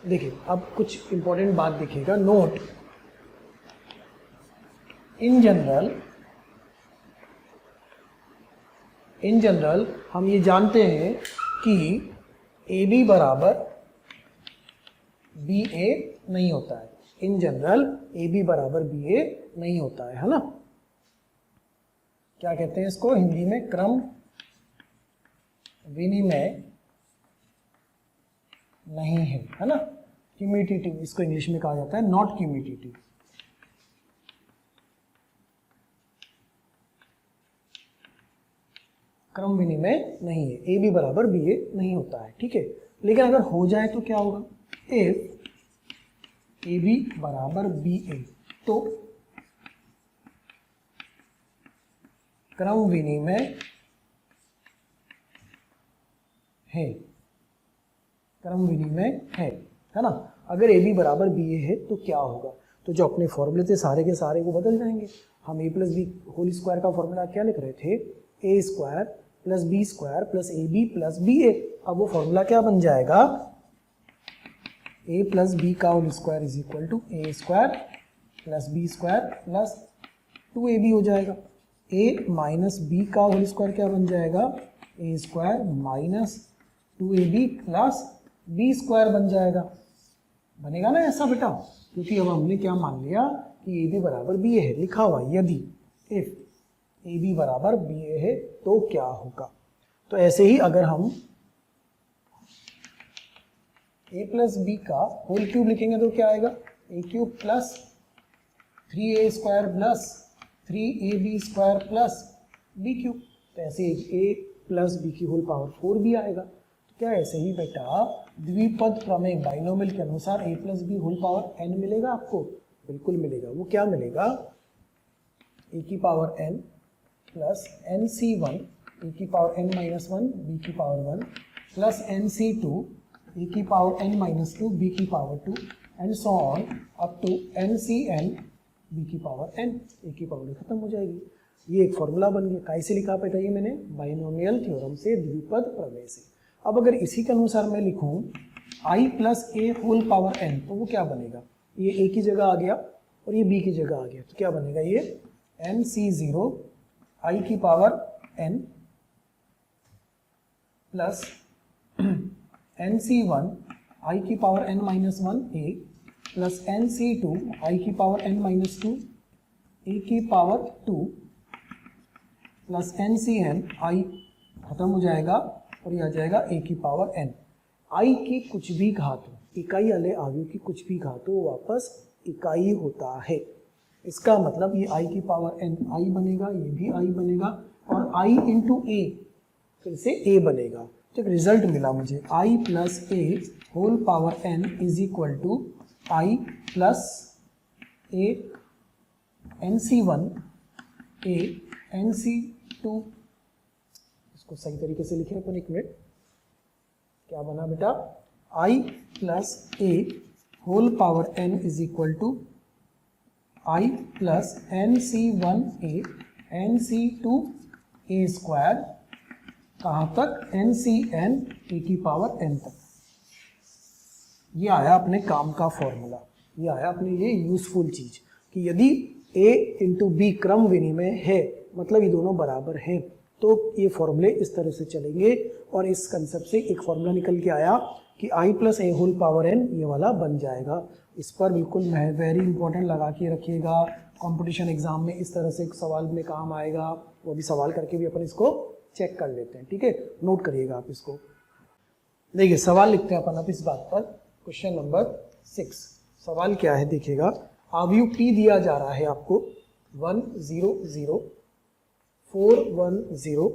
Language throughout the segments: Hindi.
देखिए अब कुछ इंपॉर्टेंट बात देखिएगा, नोट इन जनरल हम ये जानते हैं कि ए बी बराबर बी ए नहीं होता है। इन जनरल ए बी बराबर बी ए नहीं होता है ना। क्या कहते हैं इसको हिंदी में? क्रम विनिमय नहीं है ना। क्यूमिटेटिव इसको इंग्लिश में कहा जाता है, नॉट क्यूमिटेटिव। क्रम विनिमय नहीं है, ए बी बराबर बी ए नहीं होता है, ठीक है। लेकिन अगर हो जाए तो क्या होगा? इफ ए बी बराबर बी ए तो क्रम विनिमय है, क्रम विनिमय है ना। अगर ए बी बराबर बी ए है तो क्या होगा? तो जो अपने फॉर्मूले थे सारे के सारे वो बदल जाएंगे। हम A plus B whole square का फॉर्मूला क्या लिख रहे थे? A square plus B square plus A B plus B A. अब वो फॉर्मूला क्या बन जाएगा? ए प्लस बी का whole square is equal to A square plus B square plus 2ab हो जाएगा। ए माइनस बी का होल स्क्वायर क्या बन जाएगा? A square minus 2ab plus B square बन जाएगा। बनेगा ना ऐसा बेटा? क्योंकि अब हमने क्या मान लिया कि ए बी बराबर बी ए है, लिखा हुआ यदि इफ ए बी बराबर बी ए है तो क्या होगा। तो ऐसे ही अगर हम ए प्लस बी का होल क्यूब लिखेंगे तो क्या आएगा? A cube plus 3a square plus 3ab square plus B cube. तो ऐसे ए प्लस बी की होल पावर 4 भी आएगा। तो क्या ऐसे ही बेटा द्विपद प्रमेय बाइनोमियल के अनुसार A plus B whole power n मिलेगा आपको? बिल्कुल मिलेगा। वो क्या मिलेगा? ए की power n plus nc1 a की पावर n माइनस 1 बी की पावर 1 प्लस nc2 ए की पावर n माइनस 2 बी की power 2 and so on up to ncn b की पावर n। ए की पावर खत्म हो जाएगी। ये एक फॉर्मूला बन गया। कैसे लिखा बेटा ये मैंने? बाइनोमियल थ्योरम से, द्विपद प्रमेय से। अब अगर इसी के अनुसार मैं लिखूं i plus a whole power n तो वो क्या बनेगा? ये a की जगह आ गया और ये b की जगह आ गया। तो क्या बनेगा? ये nc0 i की power n plus nc1 i की power n minus 1 a plus nc2 i की पावर n माइनस 2 a की पावर 2 प्लस ncn i खत्म हो जाएगा और ये आ जाएगा a की पावर n। i की कुछ भी घात हो, इकाई वाले आव्यूह की कुछ भी घात हो वापस इकाई होता है। इसका मतलब ये i की पावर n i बनेगा, ये भी i बनेगा और i इंटू a फिर से a बनेगा। तो एक रिजल्ट मिला मुझे i plus a whole power n is equal to i plus a nc1 a nc2। इसको सही तरीके से लिखे अपन, एक मिनट। क्या बना बेटा? i plus a whole power n is equal to i plus nc1 a nc2 a square कहाँ तक? ncn a की पावर n तक। ये आया अपने काम का फॉर्मूला, ये आया अपने लिए यूजफुल चीज कि यदि a इंटू बी क्रम विनिमय है, मतलब ये दोनों बराबर है, तो ये फॉर्मूले इस तरह से चलेंगे। और इस कंसेप्ट से एक फॉर्मूला निकल के आया कि i plus a whole power n ये वाला बन जाएगा। इस पर बिल्कुल वेरी इंपॉर्टेंट लगा के रखिएगा। कंपटीशन एग्जाम में इस तरह से एक सवाल में काम आएगा, वो भी सवाल करके भी अपन इसको चेक कर लेते हैं, ठीक है। नोट करिएगा आप इसको। देखिए सवाल लिखते हैं अपन अब इस बात पर। क्वेश्चन नंबर 6 सवाल क्या है देखिएगा। आव्यूह P दिया जा रहा है आपको 1 0 0 4 1 0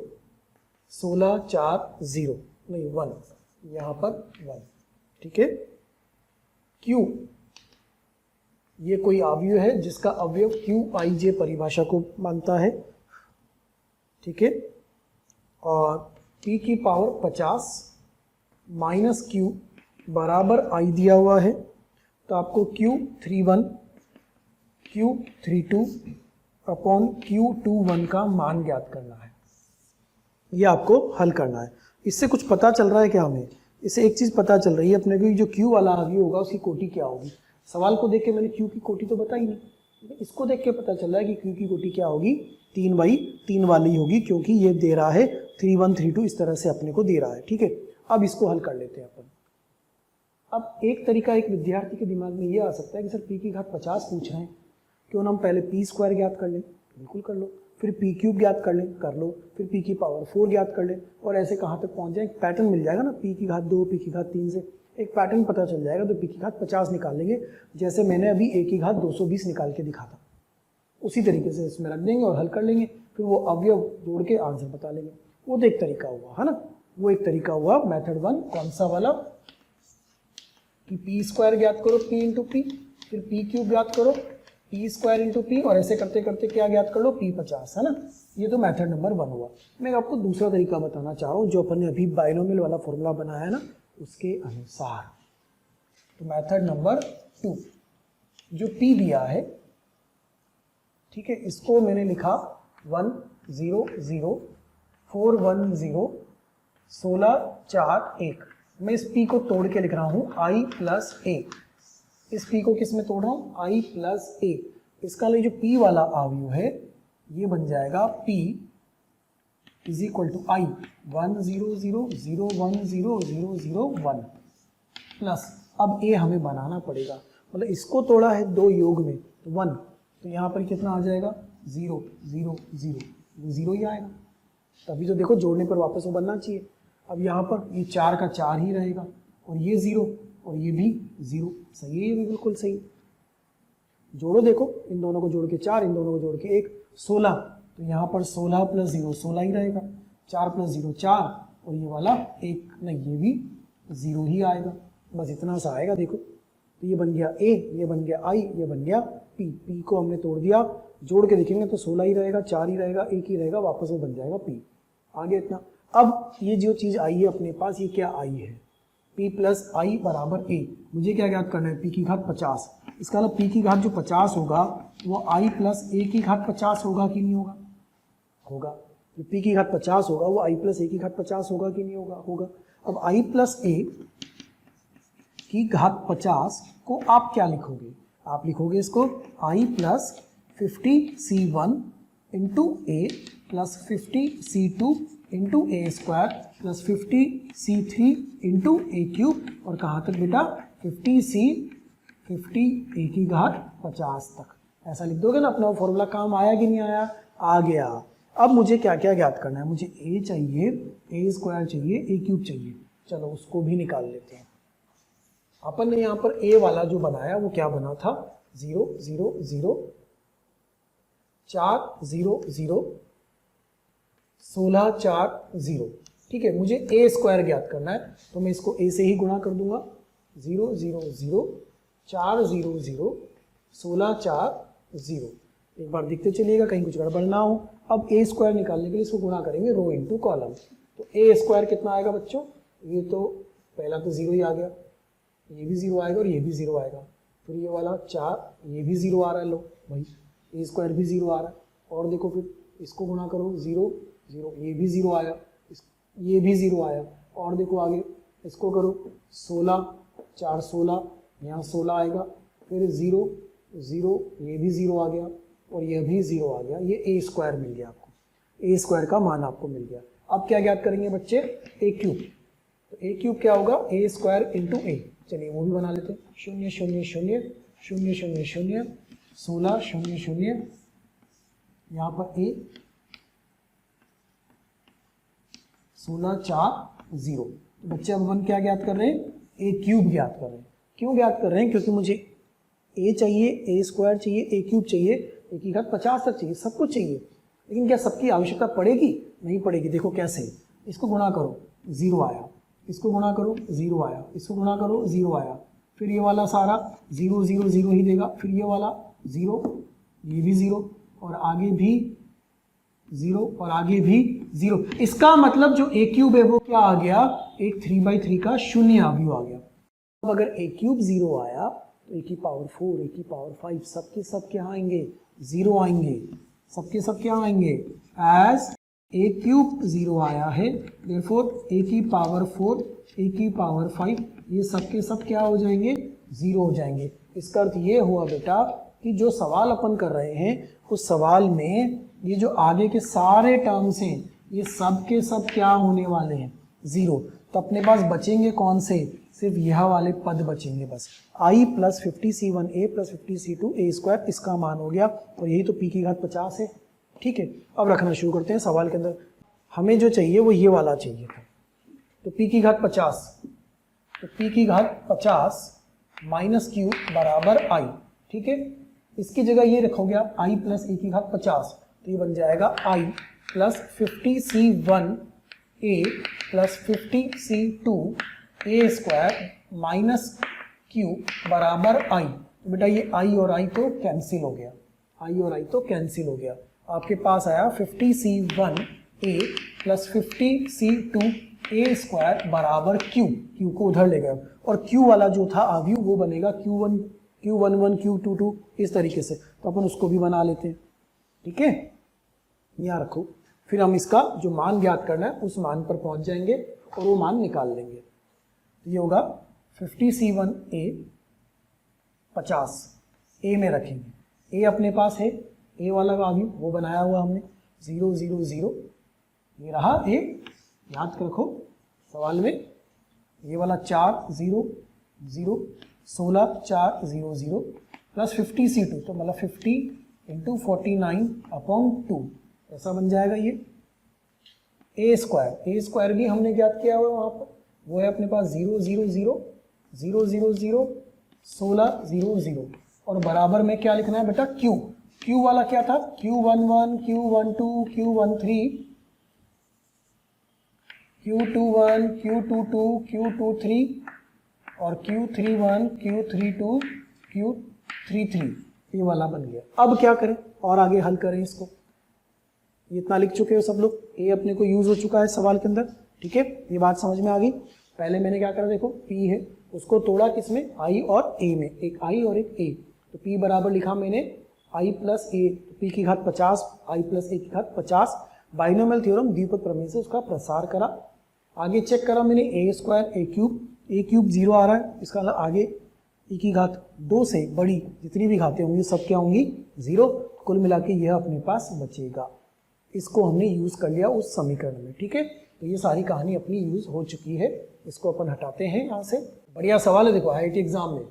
16 4 0 नहीं 1, यहाँ पर 1, ठीक है। Q ये कोई आव्यूह है जिसका अवयव QIJ परिभाषा को मानता है, ठीक है। और P की पावर 50 माइनस Q बराबर I दिया हुआ है। तो आपको Q31 Q32 अपॉन Q21 का मान ज्ञात करना है। ये आपको हल करना है। इससे कुछ पता चल रहा है क्या हमें? इससे एक चीज़ पता चल रही है अपने को, जो Q वाला अवयव होगा उसकी कोटि क्या होगी। सवाल को देख के मैंने Q की कोटि तो बताई नहीं, इसको देख के पता चल रहा है कि Q की कोटि क्या होगी, 3/3 वाली होगी, क्योंकि ये दे रहा है 3 1 3 2 इस तरह से अपने को दे रहा है। ठीक है, अब इसको हल कर लेते हैं अपन। अब एक तरीका एक विद्यार्थी के दिमाग में ये आ सकता है कि सर p की घात 50 पूछ रहे हैं, क्यों ना हम पहले p² ज्ञात कर लें। बिल्कुल कर लो। फिर p³ ज्ञात कर लें, कर लो। फिर p की पावर 4 ज्ञात कर लें, और ऐसे कहाँ तक पहुँच जाए, पैटर्न मिल जाएगा ना, p की घात 2, p की घात 3 से एक पैटर्न पता चल जाएगा। तो p की घात 50 निकाल लेंगे, जैसे मैंने अभी a की घात 220 निकाल के दिखा था, उसी तरीके से इसमें रख देंगे और हल कर लेंगे। फिर वो अवयव जोड़ के आंसर बता लेंगे। वो तो एक तरीका हुआ है ना, वो एक तरीका हुआ मेथड 1। कौन सा वाला, कि p² ज्ञात करो p इंटू पी, फिर p³ ज्ञात करो p² इंटू पी, और ऐसे करते करते क्या ज्ञात कर लो, p50, है ना। ये तो मेथड नंबर 1 हुआ। मैं आपको दूसरा तरीका बताना चाह रहा हूँ, जो अपन ने अभी बाइनोमियल वाला फॉर्मूला बनाया है ना, उसके अनुसार। तो मेथड नंबर 2, जो p दिया है, ठीक है, इसको मैंने लिखा 1 0 0 4 1 0 16 4 1। मैं इस p को तोड़ के लिख रहा हूँ i प्लस a। इस p को किस में तोड़ रहा हूँ, i प्लस a। इसका लिए जो p वाला अवयव है ये बन जाएगा p is equal to i 1 0 0 0 1 0 0 0 1 plus, अब a हमें बनाना पड़ेगा, मतलब इसको तोड़ा है दो योग में तो 1, तो यहाँ पर कितना आ जाएगा 0 0 0, 0 ही आएगा। तभी तो देखो जोड़ने पर वापस वो बनना चाहिए। अब यहाँ पर ये 4 का 4 ही रहेगा, और ये 0 और ये भी 0, सही है, ये भी बिल्कुल सही। जोड़ो, देखो इन दोनों को जोड़ के 4, इन दोनों को जोड़ के 1, 16, तो यहाँ पर 16 प्लस 0 16 ही रहेगा, 4 प्लस 0 4, और ये वाला 1, नहीं ये भी 0 ही आएगा। बस इतना सा आएगा। देखो तो ये बन गया a, ये बन गया i, ये बन गया p। p को हमने तोड़ दिया, जोड़ के देखेंगे तो 16 ही रहेगा, 4 ही रहेगा, 1 ही रहेगा, वापस वो बन जाएगा p। आगे इतना। अब ये जो चीज़ आई है अपने पास, ये क्या आई है, p प्लस आई बराबर a। मुझे क्या ज्ञात करना है, p की घात 50। इसका मतलब p की घात जो 50 होगा वो i प्लस a की घात 50 होगा कि नहीं होगा, होगा। जो p की घात 50 होगा वो i प्लस a की घात 50 होगा कि नहीं होगा, होगा। अब i प्लस a की घात 50 को आप क्या लिखोगे, आप लिखोगे इसको i plus 50c1 into a plus 50c2 into a² plus 50c3 into a³ और कहाँ तक बेटा 50a की घात 50 तक। ऐसा लिख दोगे ना, अपना फॉर्मूला काम आया कि नहीं आया, आ गया। अब मुझे क्या क्या ज्ञात करना है, मुझे a चाहिए, a² चाहिए, a³ चाहिए। चलो उसको भी निकाल लेते हैं। अपन ने यहाँ पर a वाला जो बनाया वो क्या बना था, 0 0 0 4 0 0 16 4 0। ठीक है, मुझे a² ज्ञात करना है, तो मैं इसको a से ही गुणा कर दूंगा। 0 0 0 4 0 0 16 4 0। एक बार देखते चलिएगा कहीं कुछ गड़बड़ ना हो। अब a² निकालने के लिए इसको गुणा करेंगे रो इंटू कॉलम। तो a² कितना आएगा बच्चों, ये तो पहला तो 0 ही आ गया, ये भी 0 आएगा और ये भी 0 आएगा। फिर ये वाला 4, ये भी 0 आ रहा है, लो भाई a² भी 0 आ रहा है। और देखो फिर इसको गुणा करो, 0 0, ये भी 0 आया, ये भी 0 आया। और देखो आगे इसको करो, 16 4 16, यहाँ 16 आएगा, फिर 0 0, ये भी 0 आ गया और ये भी 0 आ गया। ये a² मिल गया आपको, a² का मान आपको मिल गया। अब क्या ज्ञात करेंगे बच्चे, a³। तो a³ क्या होगा, a² इंटू a। चलिए वो भी बना लेते हैं। 0 0 0 0 0 0 16 0 0, यहाँ पर a 16 4 0। बच्चे अब अपन क्या ज्ञात कर रहे हैं, a³ ज्ञात कर रहे हैं। क्यों ज्ञात कर रहे हैं, क्योंकि मुझे a चाहिए, a² चाहिए, a³ चाहिए, a की घात 50 तक चाहिए, सब कुछ चाहिए। लेकिन क्या सबकी आवश्यकता पड़ेगी, नहीं पड़ेगी। देखो कैसे, इसको गुणा करो 0 आया, इसको गुणा करो 0 आया, इसको गुणा करो 0 आया, फिर ये वाला सारा 0 0 0 ही देगा, फिर ये वाला 0, ये भी 0 और आगे भी 0 और आगे भी 0। इसका मतलब जो a³ है वो क्या आ गया, एक 3/3 का शून्य अवयव आ गया। अब अगर a³ 0 आया तो a की पावर 4, a की पावर 5 सबके सब क्या आएंगे, 0 आएंगे, सबके सब क्या आएंगे, एज ए क्यूब 0 आया है, देयरफॉर ए की पावर 4, ए की पावर 5, ये सब के सब क्या हो जाएंगे, 0 हो जाएंगे। इसका अर्थ ये हुआ बेटा कि जो सवाल अपन कर रहे हैं उस सवाल में ये जो आगे के सारे टर्म्स हैं ये सब के सब क्या होने वाले हैं, 0। तो अपने पास बचेंगे कौन से, सिर्फ यह वाले पद बचेंगे बस, i plus 50c1a plus 50c2a square, इसका मान हो गया। और यही तो p की घात 50 है। ठीक है, अब रखना शुरू करते हैं सवाल के अंदर। हमें जो चाहिए वो ये वाला चाहिए था, तो p की घात 50, तो p की घात 50 माइनस क्यू बराबर i। ठीक है, इसकी जगह ये रखोगे आप i प्लस a की घात 50, तो ये बन जाएगा i plus 50c1a plus 50c2a square minus Q बराबर i। तो बेटा ये i और i तो कैंसिल हो गया, i और i तो कैंसिल हो गया। आपके पास आया 50c1a प्लस 50c2a स्क्वायर बराबर q, q को उधर ले गए और q वाला जो था अवयव वो बनेगा q1 q11 q22 इस तरीके से, तो अपन उसको भी बना लेते हैं। ठीक है, यहाँ रखो, फिर हम इसका जो मान ज्ञात करना है उस मान पर पहुंच जाएंगे और वो मान निकाल लेंगे। ये होगा 50c1a 50 a में रखेंगे, a अपने पास है, a वाला का अवयव वो बनाया हुआ हमने 0 0 0, ये रहा a, याद रखो सवाल में ये वाला 4 0 0 16 4 0 0 प्लस 50c2, तो मतलब 50 इंटू 49 अपॉन 2, ऐसा बन जाएगा ये ए स्क्वायर भी हमने ज्ञात किया हुआ वहाँ पर, वो है अपने पास 0 0 0 0 0 0 16 0 0 और बराबर में क्या लिखना है बेटा क्यू वाला क्या था, Q11 Q12 Q13 Q21 Q22 Q23 और Q31 Q32 Q33, ये वाला बन गया। अब क्या करें और आगे हल करें इसको, ये इतना लिख चुके हो सब लोग, ए अपने को यूज हो चुका है सवाल के अंदर। ठीक है, ये बात समझ में आ गई। पहले मैंने क्या करा, देखो p है उसको तोड़ा किसमें, i और a में, एक i और एक a, तो p बराबर लिखा मैंने i प्लस a, p की घात 50 i प्लस a की घात 50, बाइनोमियल थ्योरम द्विपद प्रमेय से उसका प्रसार करा। आगे चेक करा मैंने a स्क्वायर a क्यूब 0 आ रहा है, इसका मतलब आगे e की घात 2 से बड़ी जितनी भी घातें होंगी सब क्या होंगी 0, कुल मिला के यह अपने पास बचेगा। इसको हमने यूज कर लिया उस समीकरण में। ठीक है, तो ये सारी कहानी अपनी यूज हो चुकी है, इसको अपन हटाते हैं यहाँ से। बढ़िया सवाल है देखो IIT एग्जाम में,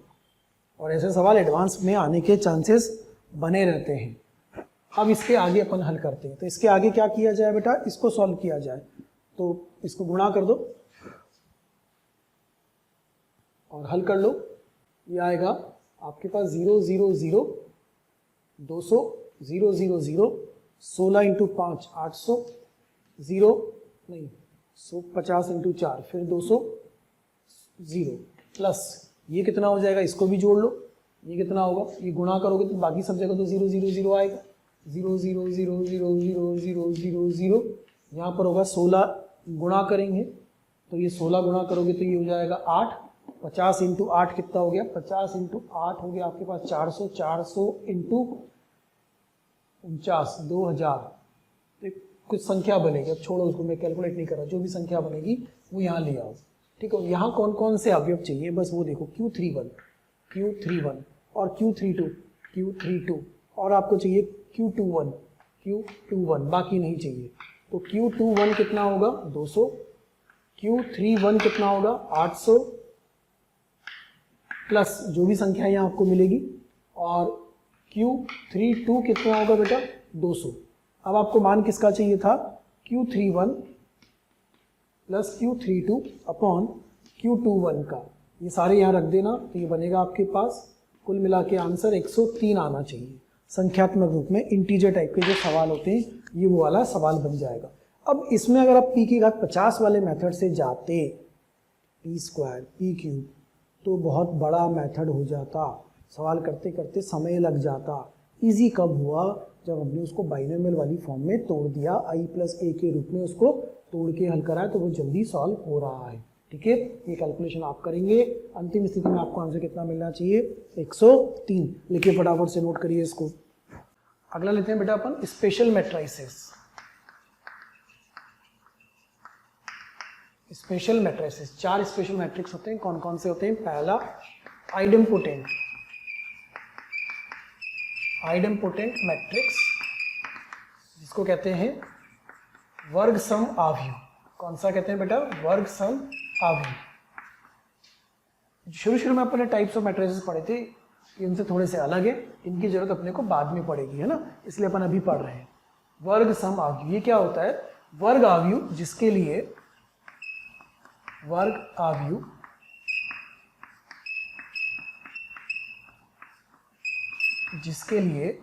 और ऐसे सवाल एडवांस में आने के चांसेस बने रहते हैं। अब इसके आगे अपन हल करते हैं, तो इसके आगे क्या किया जाए बेटा, इसको सॉल्व किया जाए, तो इसको गुणा कर दो और हल कर लो। ये आएगा आपके पास 0 0 0 200 0 0 0 16 इंटू 5 800 0 नहीं 150 इंटू 4 फिर 200 0 प्लस ये कितना हो जाएगा, इसको भी जोड़ लो, ये कितना होगा, ये गुणा करोगे तो बाकी सब जगह तो 0 0 0 आएगा, 0 0 0 0 0 0 0 0, यहाँ पर होगा 16 गुणा करेंगे तो ये 16 गुणा करोगे तो ये हो जाएगा 8, 50 इंटू 8 कितना हो गया, 50 इंटू 8 हो गया आपके पास 400, 400 इंटू 49 2000, तो कुछ संख्या बनेगी, अब छोड़ो उसको, मैं कैलकुलेट नहीं कर रहा, जो भी संख्या बनेगी वो यहाँ ले आओ। ठीक है, यहाँ कौन कौन से अवयव चाहिए बस वो देखो, Q31 और Q32 और आपको चाहिए Q21 बाकी नहीं चाहिए। तो Q21 कितना होगा 200, Q31 कितना होगा 800 प्लस जो भी संख्या यहाँ आपको मिलेगी, और Q32 कितना होगा बेटा 200। अब आपको मान किसका चाहिए था, Q31 plus Q32 upon Q21 का, ये सारे यहाँ रख देना, तो ये बनेगा आपके पास कुल मिला के आंसर 103 आना चाहिए। संख्यात्मक रूप में इंटीजर टाइप के जो सवाल होते हैं ये वो वाला सवाल बन जाएगा। अब इसमें अगर आप p की घात 50 वाले मेथड से जाते, p स्क्वायर p क्यूब, तो बहुत बड़ा मेथड हो जाता, सवाल करते करते समय लग जाता। इजी कब हुआ, जब हमने उसको बाइनोमियल वाली फॉर्म में तोड़ दिया, i प्लस a के रूप में उसको तोड़ के हल करा, तो वो जल्दी सॉल्व हो रहा है। ठीक है, ये कैलकुलेशन आप करेंगे, अंतिम स्थिति में आपको आंसर कितना मिलना चाहिए 103। लिखिए फटाफट से, नोट करिए इसको। अगला लेते हैं बेटा अपन special matrices. Special matrices, 4 special matrix होते हैं। कौन कौन से होते हैं? पहला आइडेम्पोटेंट, आइडेम्पोटेंट मैट्रिक्स जिसको कहते हैं वर्ग सम आव्यूह। कौन सा कहते हैं बेटा? वर्ग सम आव्यूह। शुरू में अपने टाइप्स ऑफ मैट्रिसेस पढ़े थे, ये इनसे थोड़े से अलग है, इनकी जरूरत अपने को बाद में पड़ेगी, है ना, इसलिए अपन अभी पढ़ रहे हैं। वर्ग सम आव्यूह, ये क्या होता है? वर्ग आव्यूह जिसके लिए, वर्ग आव्यूह जिसके लिए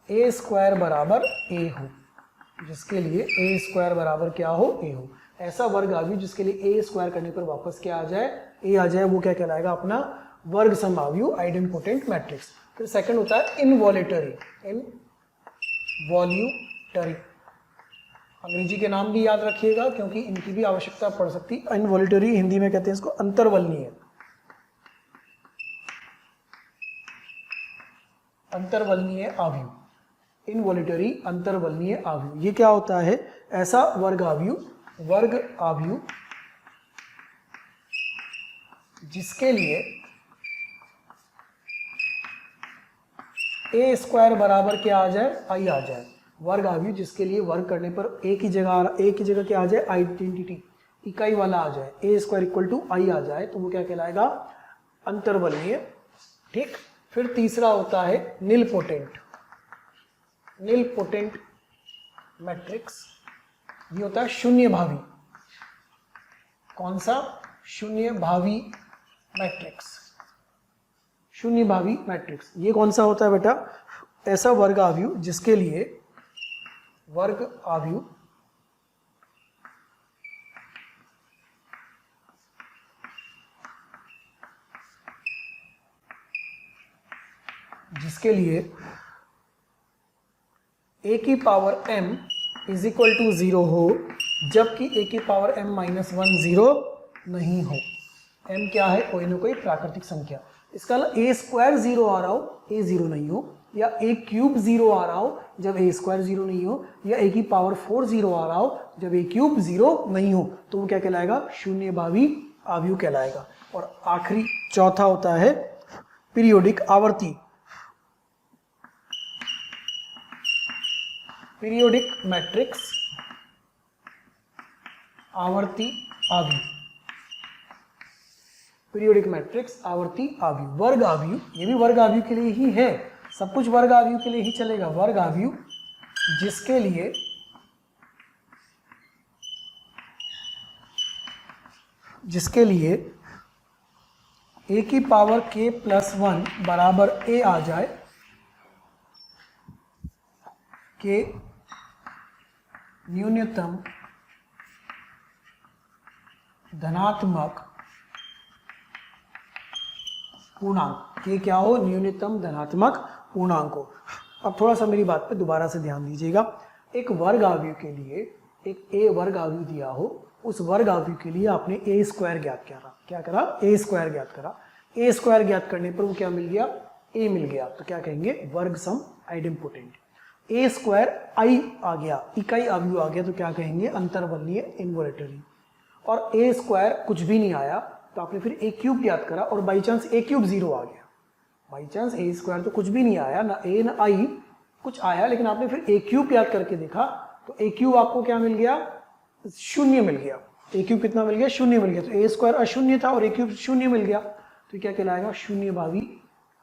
a स्क्वायर बराबर a हो, जिसके लिए a स्क्वायर बराबर क्या हो? a हो। ऐसा वर्ग आव्यूह जिसके लिए a स्क्वायर करने पर वापस क्या आ जाए? a आ जाए, वो क्या कहलाएगा? अपना वर्ग सम आव्यूह, आइडेम्पोटेंट मैट्रिक्स। फिर सेकंड होता है इनवॉल्यूटरी, इनवॉल्यूटरी। अंग्रेजी के नाम भी याद रखिएगा क्योंकि इनकी भी आवश्यकता पड़ सकती है। इनवॉल्यूटरी हिंदी में कहते हैं इसको अंतर्वलनीय, अंतर्वलनीय आव्यूह, इनवॉल्यूटरी अंतर्वलनीय आव्यूह। ये क्या होता है? ऐसा वर्ग आव्यूह, वर्ग आव्यूह जिसके लिए a स्क्वायर बराबर क्या आ जाए? i आ जाए। वर्ग आव्यूह जिसके लिए वर्ग करने पर एक ही जगह क्या आ जाए? आइडेंटिटी, इकाई वाला आ जाए, a square equal to i आ जाए, तो वो क्या कहलाएगा? अंतर्वलनीय। ठीक। फिर तीसरा होता है निलपोटेंट, निलपोटेंट मैट्रिक्स। ये होता है शून्य भावी। कौन सा? शून्य भावी मैट्रिक्स, शून्य भावी मैट्रिक्स। ये कौन सा होता है बेटा? ऐसा वर्ग आव्यूह जिसके लिए, वर्ग आव्यूह जिसके लिए a की power m is equal to 0 हो, जबकि a की पावर m माइनस 1 0 नहीं हो। m क्या है? कोई ना कोई प्राकृतिक संख्या। इसका a स्क्वायर 0 आ रहा हो, a 0 नहीं हो, या a क्यूब 0 आ रहा हो जब a स्क्वायर 0 नहीं हो, या a की पावर 4 0 आ रहा हो जब a क्यूब 0 नहीं हो, तो वो क्या कहलाएगा? शून्य भावी आव्यूह कहलाएगा। और आखिरी चौथा होता है पीरियोडिक आवर्ती, पीरियोडिक मैट्रिक्स आवर्ती आव्यूह, पीरियोडिक मैट्रिक्स आवर्ती आव्यूह। वर्ग आव्यूह, ये भी वर्ग आव्यूह के लिए ही है, सब कुछ वर्ग आव्यूह के लिए ही चलेगा। वर्ग आव्यूह जिसके लिए a की पावर k प्लस 1 बराबर a आ जाए, के न्यूनतम धनात्मक पूर्णांक, के क्या हो? न्यूनतम धनात्मक पूर्णांक हो। अब थोड़ा सा मेरी बात पे दोबारा से ध्यान दीजिएगा। एक वर्ग आव्यूह के लिए, एक a वर्ग आव्यूह दिया हो, उस वर्ग आव्यूह के लिए आपने a स्क्वायर ज्ञात करा। क्या करा? a स्क्वायर ज्ञात करा। a स्क्वायर ज्ञात करने पर वो क्या मिल गया? a मिल गया। तो क्या कहेंगे? वर्ग सम आइडेम्पोटेंट। a स्क्वायर i आ गया, इकाई आव्यूह आ गया, तो क्या कहेंगे? अंतर्वलनीय, इनवॉल्यूटरी। और a स्क्वायर कुछ भी नहीं आया तो आपने फिर a क्यूब ज्ञात करा, और बाई चांस a क्यूब 0 आ गया। बाई चांस a स्क्वायर तो कुछ भी नहीं आया, ना a ना i, कुछ आया, लेकिन आपने फिर a क्यूब ज्ञात करके देखा तो a क्यूब आपको क्या मिल गया? शून्य मिल गया। a क्यूब कितना मिल गया? शून्य मिल गया। तो a स्क्वायर अशून्य था और a क्यूब शून्य मिल गया, तो क्या कहलाएगा? शून्य भावी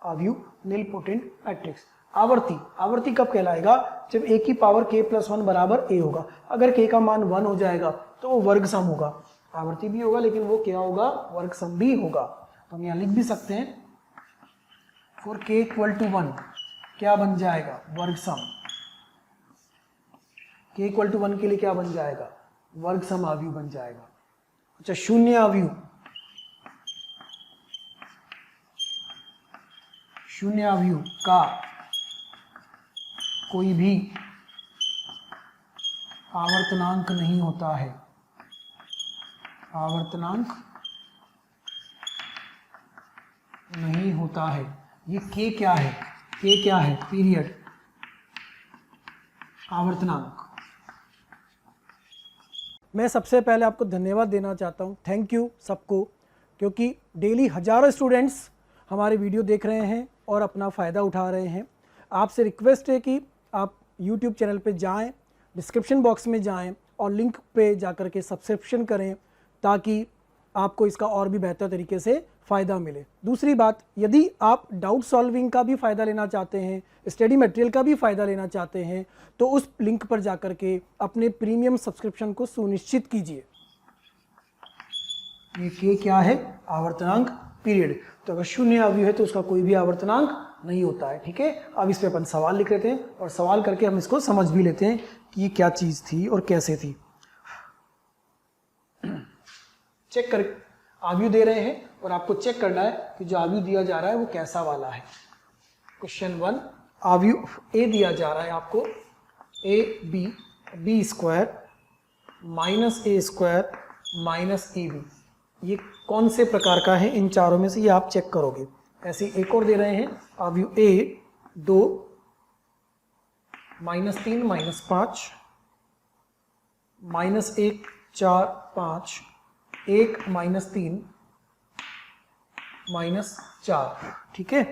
आव्यूह, निलपोटेंट मैट्रिक्स। आवर्ती, आवर्ती कब कहलाएगा? जब a की पावर k प्लस 1 बराबर a होगा। अगर k का मान 1 हो जाएगा तो वो वर्ग सम होगा, आवर्ती भी होगा, लेकिन वो क्या होगा? वर्ग सम भी होगा। तो हम यहाँ लिख भी सकते हैं, फॉर k इक्वल टू 1 क्या बन जाएगा? वर्ग सम। k इक्वल टू 1 के लिए क्या बन जाएगा? वर्ग सम आव्यूह बन जाएगा। अच्छा, शून्य आव्यूह, शून्य आव्यूह का कोई भी आवर्तनांक नहीं होता है, आवर्तनांक नहीं होता है। ये k क्या है? k क्या है? पीरियड, आवर्तनांक। मैं सबसे पहले आपको धन्यवाद देना चाहता हूँ, थैंक यू सबको, क्योंकि डेली हज़ारों स्टूडेंट्स हमारे वीडियो देख रहे हैं और अपना फ़ायदा उठा रहे हैं। आपसे रिक्वेस्ट है कि आप यूट्यूब चैनल पे जाएं, डिस्क्रिप्शन बॉक्स में जाएं और लिंक पे जाकर के सब्सक्रिप्शन करें ताकि आपको इसका और भी बेहतर तरीके से फ़ायदा मिले। दूसरी बात, यदि आप डाउट सॉल्विंग का भी फ़ायदा लेना चाहते हैं, स्टडी मटेरियल का भी फ़ायदा लेना चाहते हैं, तो उस लिंक पर जाकर के अपने प्रीमियम सब्सक्रिप्शन को सुनिश्चित कीजिए। ये के क्या है? आवर्तनांक पीरियड। तो अगर शून्य अवयव है तो उसका कोई भी आवर्तनांक नहीं होता है। ठीक है, अब इस पे अपन सवाल लिख लेते हैं और सवाल करके हम इसको समझ भी लेते हैं कि ये क्या चीज़ थी और कैसे थी। चेक कर, आव्यूह दे रहे हैं और आपको चेक करना है कि जो आव्यूह दिया जा रहा है वो कैसा वाला है। क्वेश्चन 1, आव्यूह ए दिया जा रहा है आपको, a B, B square minus A square minus A B. ये कौन से प्रकार का है? इन चारों में से ये आप चेक करोगे। ऐसे एक और दे रहे हैं, आव्यूह a 2 minus 3 minus 5 minus 1 4 5 1 minus 3 minus 4। ठीक है,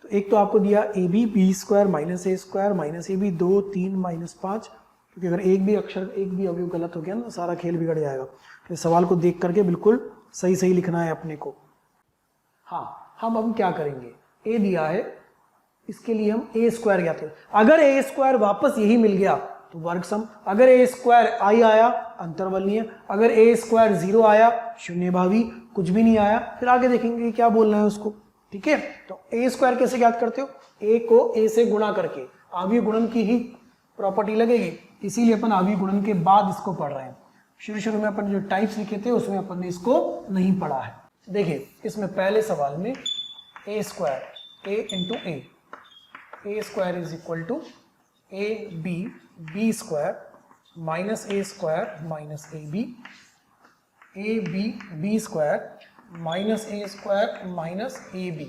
तो एक तो आपको दिया a B, B square minus A square minus A b 2 3 minus 5, क्योंकि अगर एक भी अक्षर, एक भी अवयव गलत हो गया ना, सारा खेल बिगड़ जाएगा। तो सवाल को देख करके बिल्कुल सही सही लिखना है अपने को। हाँ, हम अब क्या करेंगे, ए दिया है, इसके लिए हम ए स्क्वायर ज्ञात करें। अगर ए स्क्वायर वापस यही मिल गया तो वर्ग सम, अगर ए स्क्वायर आई आया अंतर्वलनीय, अगर ए स्क्वायर 0 आया शून्य भावी, कुछ भी नहीं आया फिर आगे देखेंगे क्या बोलना है उसको। ठीक है, तो ए स्क्वायर कैसे ज्ञात करते हो? ए को ए से गुणा करके, आव्यूह गुणन की ही प्रॉपर्टी लगेगी, इसीलिए अपन आव्यूह गुणन के बाद इसको पढ़ रहे हैं। शुरू में अपन जो टाइप्स लिखे थे उसमें अपन ने इसको नहीं पढ़ा है। देखिए, इसमें पहले सवाल में A square, A into A square is equal to A B, B square minus A square minus A B B square minus A square minus A B.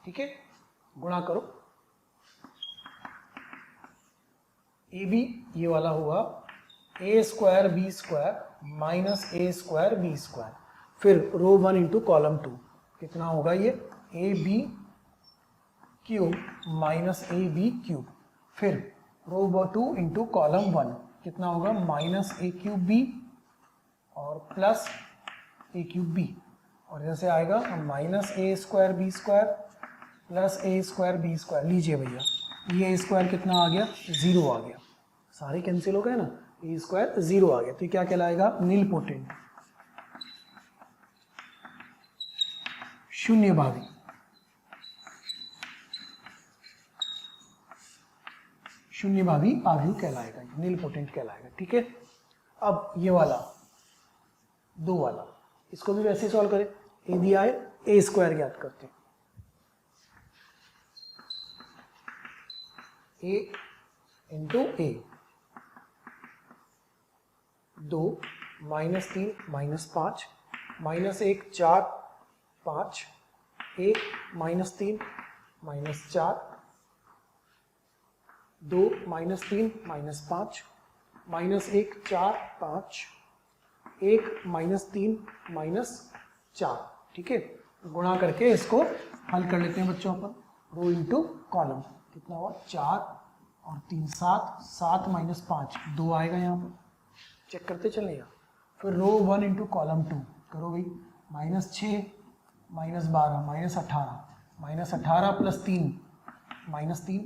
ठीक है, गुणा करो, ए बी ये वाला हुआ A square B square minus A square B square, फिर रो 1 इंटू कॉलम 2, कितना होगा ये? A B cube minus A B cube, फिर रो 2 इंटू कॉलम 1, कितना होगा? माइनस ए क्यूब बी और प्लस ए क्यूब बी, और जैसे आएगा माइनस ए स्क्वायर बी स्क्वायर प्लस ए स्क्वायर बी स्क्वायर। लीजिए भैया, ये ए स्क्वायर कितना आ गया? 0 आ गया, सारे कैंसिल हो गए ना, ए स्क्वायर 0 आ गया, तो क्या कहलाएगा? नील पोटेंट, शून्य भावी। शून्य भावी आव्यूह कहलाएगा, नील पोटेंट कहलाएगा। ठीक है, अब ये वाला 2 वाला, इसको भी वैसे सॉल्व करें। ए दिया है, ए स्क्वायर ज्ञात करते हैं, ए इंटू ए 2 minus 3 minus 5 minus 1 4 5 1 minus 3 minus 4 2 minus 3 minus 5 minus 1 4 5 1 minus 3 minus 4। ठीक है, गुणा करके इसको हल कर लेते हैं बच्चों अपन। रो इंटू कॉलम, कितना हुआ? 4 और 3 7, 7 माइनस 5 2 आएगा यहाँ पर, चेक करते चलेगा। फिर रो 1 इंटू कॉलम 2 करो भाई, minus 6 minus 12 minus 18 plus 3 minus 3,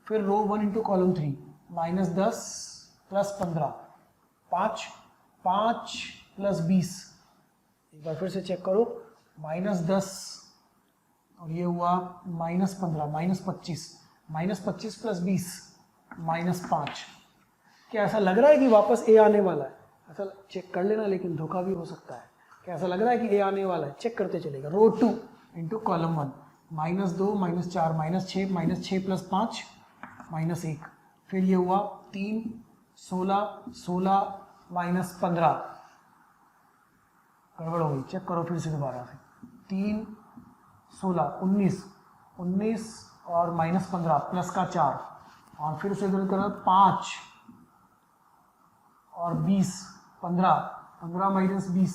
फिर row 1 into column 3 minus 10 plus 15 5 plus 20, एक बार फिर से चेक करो, माइनस 10 और ये हुआ माइनस 15 माइनस 25 प्लस 20 माइनस 5। क्या ऐसा लग रहा है कि वापस ए आने वाला है? ऐसा चेक कर लेना, लेकिन धोखा भी हो सकता है। क्या ऐसा लग रहा है कि ए आने वाला है? चेक करते चलेगा। रो 2 into column 1 minus 2 minus 4 minus 6 plus 5 minus 1, फिर ये हुआ 3 16 माइनस 15, गड़बड़ हो गई, चेक करो फिर से दोबारा से। 3 16 19 और माइनस 15 प्लस का 4, और फिर से इधर करो 5 और 20 15 15 माइनस 20,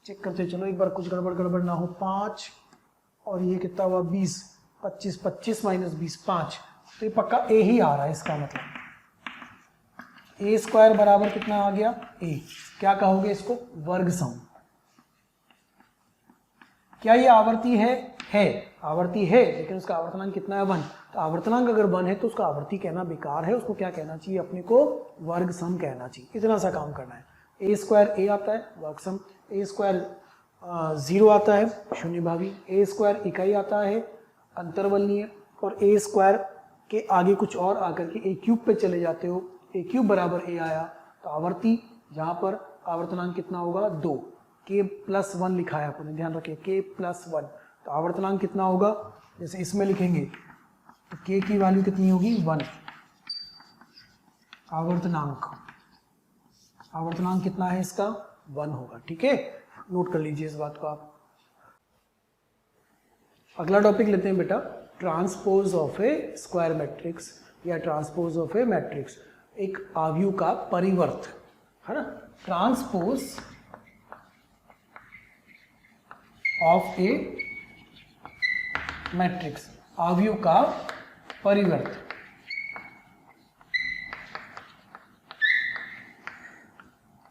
चेक करते चलो एक बार, कुछ गड़बड़ ना हो। 5 और ये कितना हुआ 20, 25, 25 माइनस 20 5, तो ये पक्का ए ही आ रहा है। इसका मतलब ए स्क्वायर बराबर कितना आ गया ए। क्या कहोगे इसको? वर्ग सम। क्या ये आवर्ती है? आवर्ती है, लेकिन उसका आवर्तनांक कितना है 1। तो आवर्तनांक अगर 1 है तो उसका आवर्ती कहना बेकार है, उसको क्या कहना चाहिए अपने को? वर्ग सम कहना चाहिए। इतना सा काम करना है। ए स्क्वायर ए आता है वर्ग सम, ए स्क्वायर 0 आता है शून्य भावी, ए स्क्वायर इकाई आता है अंतर्वलनीय, और ए स्क्वायर के आगे कुछ और आकर के ए क्यूब पे चले जाते हो, ए क्यूब बराबर ए आया। तो आवर्ती जहाँ पर आवर्तनांक कितना होगा 2, के प्लस 1 लिखा है आपने, ध्यान रखिए के प्लस 1। तो आवर्तनांक कितना होगा? जैसे इसमें लिखेंगे तो के की वैल्यू कितनी होगी 1। आवर्तनांक कितना है इसका? 1 होगा। ठीक है, नोट कर लीजिए इस बात को आप। अगला टॉपिक लेते हैं बेटा, transpose of A square matrix या ट्रांसपोज ऑफ ए मैट्रिक्स, एक आव्यूह का परिवर्त, है ना। ट्रांसपोज ऑफ ए मैट्रिक्स, आव्यूह का परिवर्त।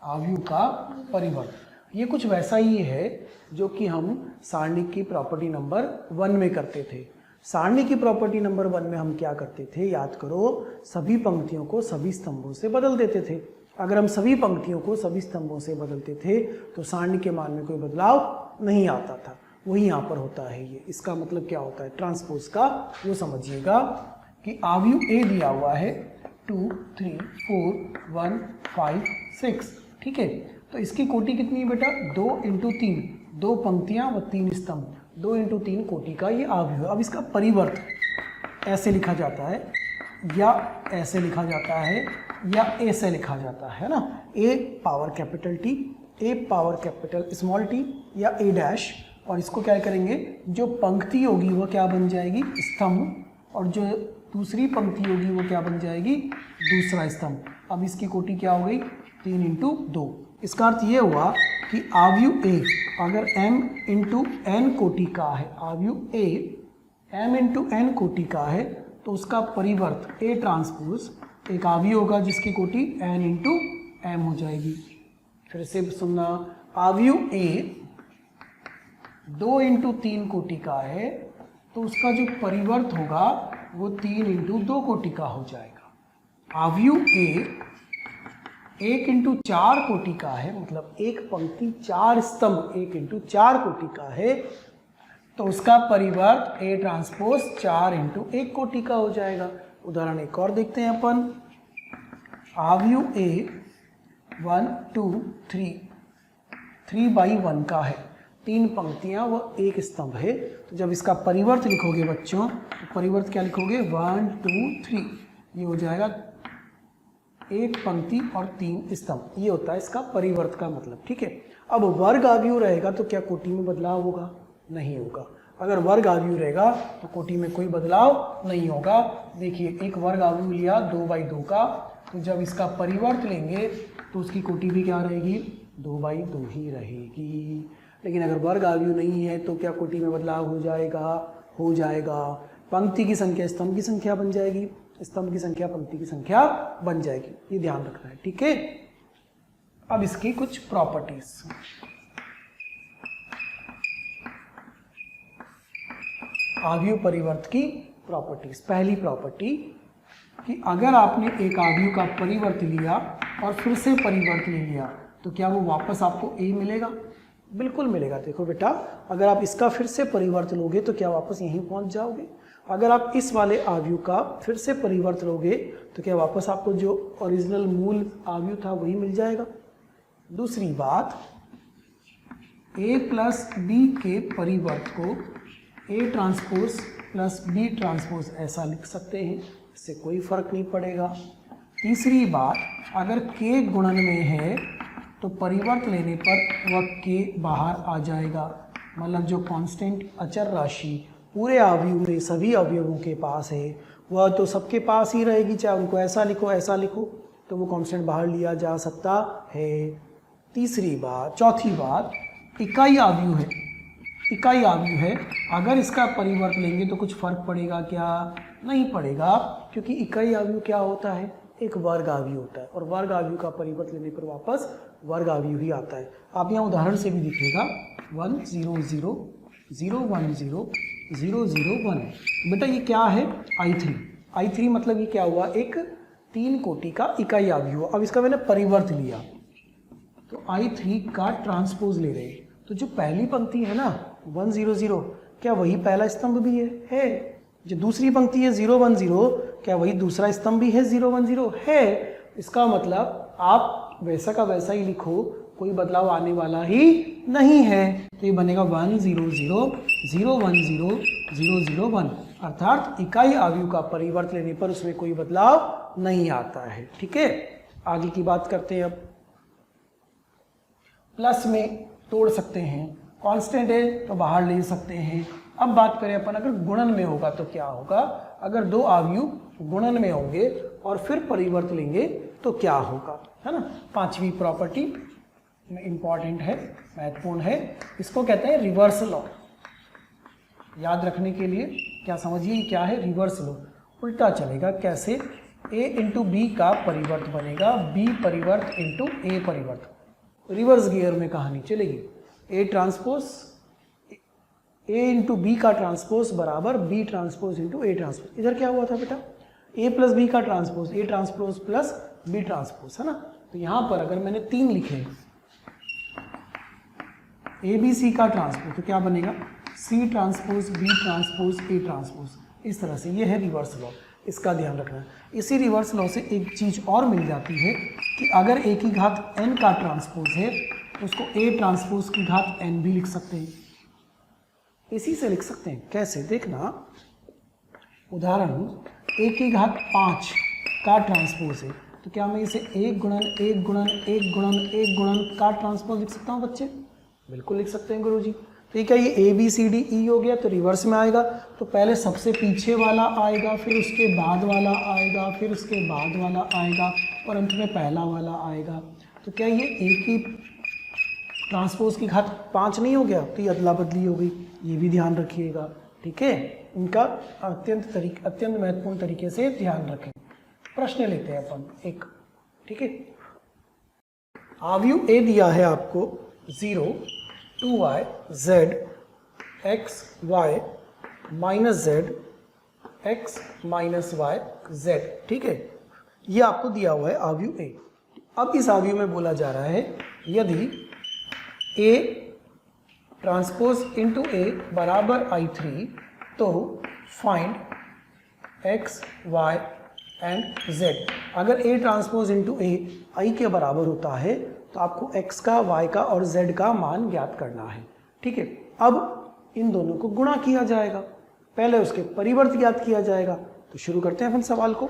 आव्यूह का परिवर्त ये कुछ वैसा ही है जो कि हम सारणिक की प्रॉपर्टी नंबर 1 में करते थे। सारणी की प्रॉपर्टी नंबर 1 में हम क्या करते थे? याद करो, सभी पंक्तियों को सभी स्तंभों से बदल देते थे। अगर हम सभी पंक्तियों को सभी स्तंभों से बदलते थे तो सारणी के मान में कोई बदलाव नहीं आता था। वही यहाँ पर होता है ये। इसका मतलब क्या होता है ट्रांसपोज का? वो समझिएगा कि आव्यूह ए दिया हुआ है 2 3 4 1 5 6, ठीक है। तो इसकी कोटि कितनी है बेटा? 2 × 3, 2 पंक्तियां व 3 स्तंभ, 2 × 3 कोटि का ये आव्यूह। अब इसका परिवर्त ऐसे लिखा जाता है या ऐसे लिखा जाता है या ऐसे लिखा जाता है ना, ए पावर कैपिटल टी, ए पावर कैपिटल स्मॉल टी या ए डैश। और इसको क्या करेंगे? जो पंक्ति होगी वो क्या बन जाएगी? स्तंभ, और जो दूसरी पंक्ति होगी वो क्या बन जाएगी? दूसरा स्तंभ। अब इसकी कोटि क्या हो गई? 3 × 2। इसका अर्थ ये हुआ कि आव्यूह ए अगर m × n कोटि का है, आव्यूह ए m × n कोटि का है, तो उसका परिवर्त ए ट्रांसपोज एक आव्यूह होगा जिसकी कोटि n × m हो जाएगी। फिर से सुनना, आव्यूह ए 2 × 3 कोटि का है तो उसका जो परिवर्त होगा वो 3 × 2 कोटि का हो जाएगा। आव्यूह ए 1 × 4 कोटि का है, मतलब एक पंक्ति 4 स्तंभ 1 × 4 कोटि का है, तो उसका परिवर्त ए ट्रांसपोज 4 × 1 कोटि का हो जाएगा। उदाहरण एक और देखते हैं अपन। आव्यूह ए 1 2 3 3/1 का है, 3 पंक्तियां व 1 स्तंभ है। तो जब इसका परिवर्त लिखोगे बच्चों, तो परिवर्त क्या लिखोगे? 1 2 3, ये हो जाएगा एक पंक्ति और 3 स्तंभ। ये होता है इसका परिवर्त का मतलब, ठीक है। अब वर्ग आव्यूह रहेगा तो क्या कोटि में बदलाव होगा? नहीं होगा। अगर वर्ग आव्यूह रहेगा तो कोटि में कोई बदलाव नहीं होगा। देखिए, एक वर्ग आव्यूह लिया 2/2 का, तो जब इसका परिवर्त लेंगे तो उसकी कोटि भी क्या रहेगी? 2/2 ही रहेगी। लेकिन अगर वर्ग आव्यूह नहीं है तो क्या कोटि में बदलाव हो जाएगा? हो जाएगा। पंक्ति की संख्या स्तंभ की संख्या बन जाएगी, स्तंभ की संख्या पंक्ति की संख्या बन जाएगी। ये ध्यान रखना है, ठीक है। अब इसकी कुछ प्रॉपर्टीज। आव्यूह परिवर्त की प्रॉपर्टीज। पहली प्रॉपर्टी कि अगर आपने एक आव्यूह का परिवर्त लिया और फिर से परिवर्त ले लिया तो क्या वो वापस आपको ए मिलेगा? बिल्कुल मिलेगा। देखो बेटा, अगर आप इसका फिर से परिवर्त लोगे तो क्या वापस यहीं पहुंच जाओगे? अगर आप इस वाले आव्यूह का फिर से परिवर्त लोगे तो क्या वापस आपको जो ओरिजिनल मूल आव्यूह था वही मिल जाएगा? दूसरी बात, a प्लस बी के परिवर्त को a transpose plus b transpose ऐसा लिख सकते हैं, इससे कोई फर्क नहीं पड़ेगा। तीसरी बात, अगर k गुणन में है तो परिवर्त लेने पर वह k बाहर आ जाएगा, मतलब जो कांस्टेंट अचर राशि पूरे आव्यूह में सभी अवयवों के पास है वह तो सबके पास ही रहेगी, चाहे उनको ऐसा लिखो ऐसा लिखो। तो वो कांस्टेंट बाहर लिया जा सकता है। तीसरी बात, चौथी बात, इकाई आव्यूह है, इकाई आव्यूह है, अगर इसका परिवर्त लेंगे तो कुछ फर्क पड़ेगा क्या? नहीं पड़ेगा, क्योंकि इकाई आव्यूह क्या होता है? एक वर्ग आव्यूह होता है, और वर्ग आव्यूह का परिवर्त लेने पर वापस वर्ग आव्यूह ही आता है। आप यहाँ उदाहरण से भी दिखेगा 1 0 0 0 1 0 0 0 1। बेटा ये क्या है? I3। I3 मतलब ये क्या हुआ? एक 3 कोटि का इकाई आव्यूह। अब इसका मैंने परिवर्त लिया तो I3 का ट्रांसपोज ले रहे हैं, तो जो पहली पंक्ति है ना 1 0 0, क्या वही पहला स्तंभ भी है? जो दूसरी पंक्ति है 0 1 0, क्या वही दूसरा स्तंभ भी है 0 1 0? है। इसका मतलब आप वैसा का वैसा ही लिखो, कोई बदलाव आने वाला ही नहीं है। तो ये बनेगा 1 0 0 0 1 0 0 0 1, अर्थात इकाई आव्यूह का परिवर्त लेने पर उसमें कोई बदलाव नहीं आता है। ठीक है, आगे की बात करते हैं। अब प्लस में तोड़ सकते हैं, कांस्टेंट है तो बाहर ले सकते हैं। अब बात करें अपन अगर गुणन में होगा तो क्या होगा? अगर दो आव्यूह गुणन में होंगे और फिर परिवर्त लेंगे तो क्या होगा, है ना। पांचवी प्रॉपर्टी में इंपॉर्टेंट है, महत्वपूर्ण है, इसको कहते हैं रिवर्स लॉ। याद रखने के लिए क्या समझिए क्या है? Reverse law. उल्टा चलेगा, कैसे? a इंटू बी का परिवर्त बनेगा b परिवर्त इंटू a परिवर्त। रिवर्स गियर में कहानी चलेगी। a transpose a into b का ट्रांसपोज बराबर b transpose into a transpose. इधर क्या हुआ था बेटा? a प्लस बी का transpose, a transpose plus b transpose, है ना। तो यहाँ पर अगर मैंने 3 लिखे ए बी सी का ट्रांसपोज तो क्या बनेगा? C transpose b transpose a transpose. इस तरह से ये है रिवर्स लॉ, इसका ध्यान रखना। इसी रिवर्स लॉ से एक चीज़ और मिल जाती है कि अगर ए की घात n का ट्रांसपोज है तो उसको ए ट्रांसपोज की घात n भी लिख सकते हैं। इसी से लिख सकते हैं, कैसे? देखना, उदाहरण ए की घात 5 का ट्रांसपोज है तो क्या मैं इसे 1 गुणन 1 गुणन 1 गुणन 1 गुणन का ट्रांसपोज लिख सकता हूँ बच्चे? बिल्कुल लिख सकते हैं गुरुजी। ठीक है, ये A b C D E हो गया तो रिवर्स में आएगा, तो पहले सबसे पीछे वाला आएगा, फिर उसके बाद वाला आएगा, फिर उसके बाद वाला आएगा और अंत में पहला वाला आएगा। तो क्या ये ए की ट्रांसपोज की घात 5 नहीं हो गया? तो ये अदला बदली हो गई, ये भी ध्यान रखिएगा। ठीक है, इनका अत्यंत महत्वपूर्ण तरीके से ध्यान रखें। प्रश्न लेते हैं अपन एक। ठीक है, आव्यूह ए दिया है आपको 0 2y z x y minus z x minus y z। ठीक है, ये आपको दिया हुआ है आव्यूह ए। अब इस आव्यूह में बोला जा रहा है यदि a ट्रांसपोज इंटू a बराबर I3 तो find x y and z। अगर a transpose into a I के बराबर होता है तो आपको x का, y का और z का मान ज्ञात करना है। ठीक है, अब इन दोनों को गुणा किया जाएगा, पहले उसके परिवर्त ज्ञात किया जाएगा। तो शुरू करते हैं अपन सवाल को।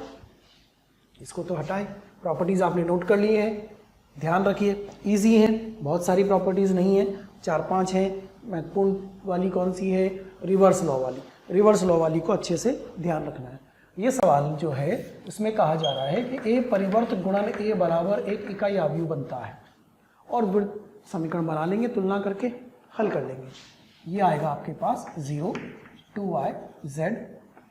इसको तो हटाएं, प्रॉपर्टीज आपने नोट कर ली हैं, ध्यान रखिए इजी है, बहुत सारी प्रॉपर्टीज नहीं है, 4-5 हैं। महत्वपूर्ण वाली कौन सी है? रिवर्स लॉ वाली। रिवर्स लॉ वाली को अच्छे से ध्यान रखना है। ये सवाल जो है उसमें कहा जा रहा है कि a परिवर्त गुणन a बराबर एक इकाई आव्यूह बनता है, और समीकरण बना लेंगे, तुलना करके हल कर लेंगे। ये आएगा आपके पास 0 2y z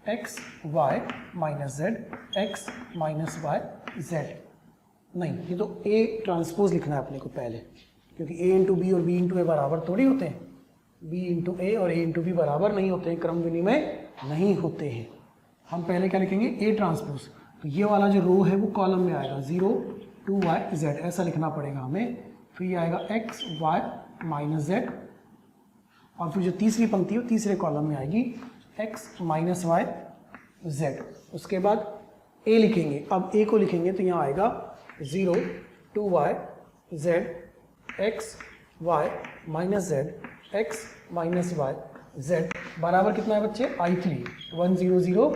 x y minus z x minus y z। नहीं, ये तो a ट्रांसपोज लिखना है अपने को पहले, क्योंकि a इंटू बी और b इंटू ए बराबर थोड़ी होते हैं। b इंटू ए और a इंटू बी बराबर नहीं होते हैं, क्रम विनिमय नहीं होते हैं। हम पहले क्या लिखेंगे? a transpose. तो ये वाला जो रो है वो कॉलम में आएगा 0 2y z, ऐसा लिखना पड़ेगा हमें। फिर ये आएगा x y माइनस z, और फिर जो तीसरी पंक्ति है तीसरे कॉलम में आएगी x माइनस y z। उसके बाद a लिखेंगे। अब a को लिखेंगे तो यहाँ आएगा 0 2y z x y minus z x minus y z बराबर कितना है बच्चे? I3 1 0 0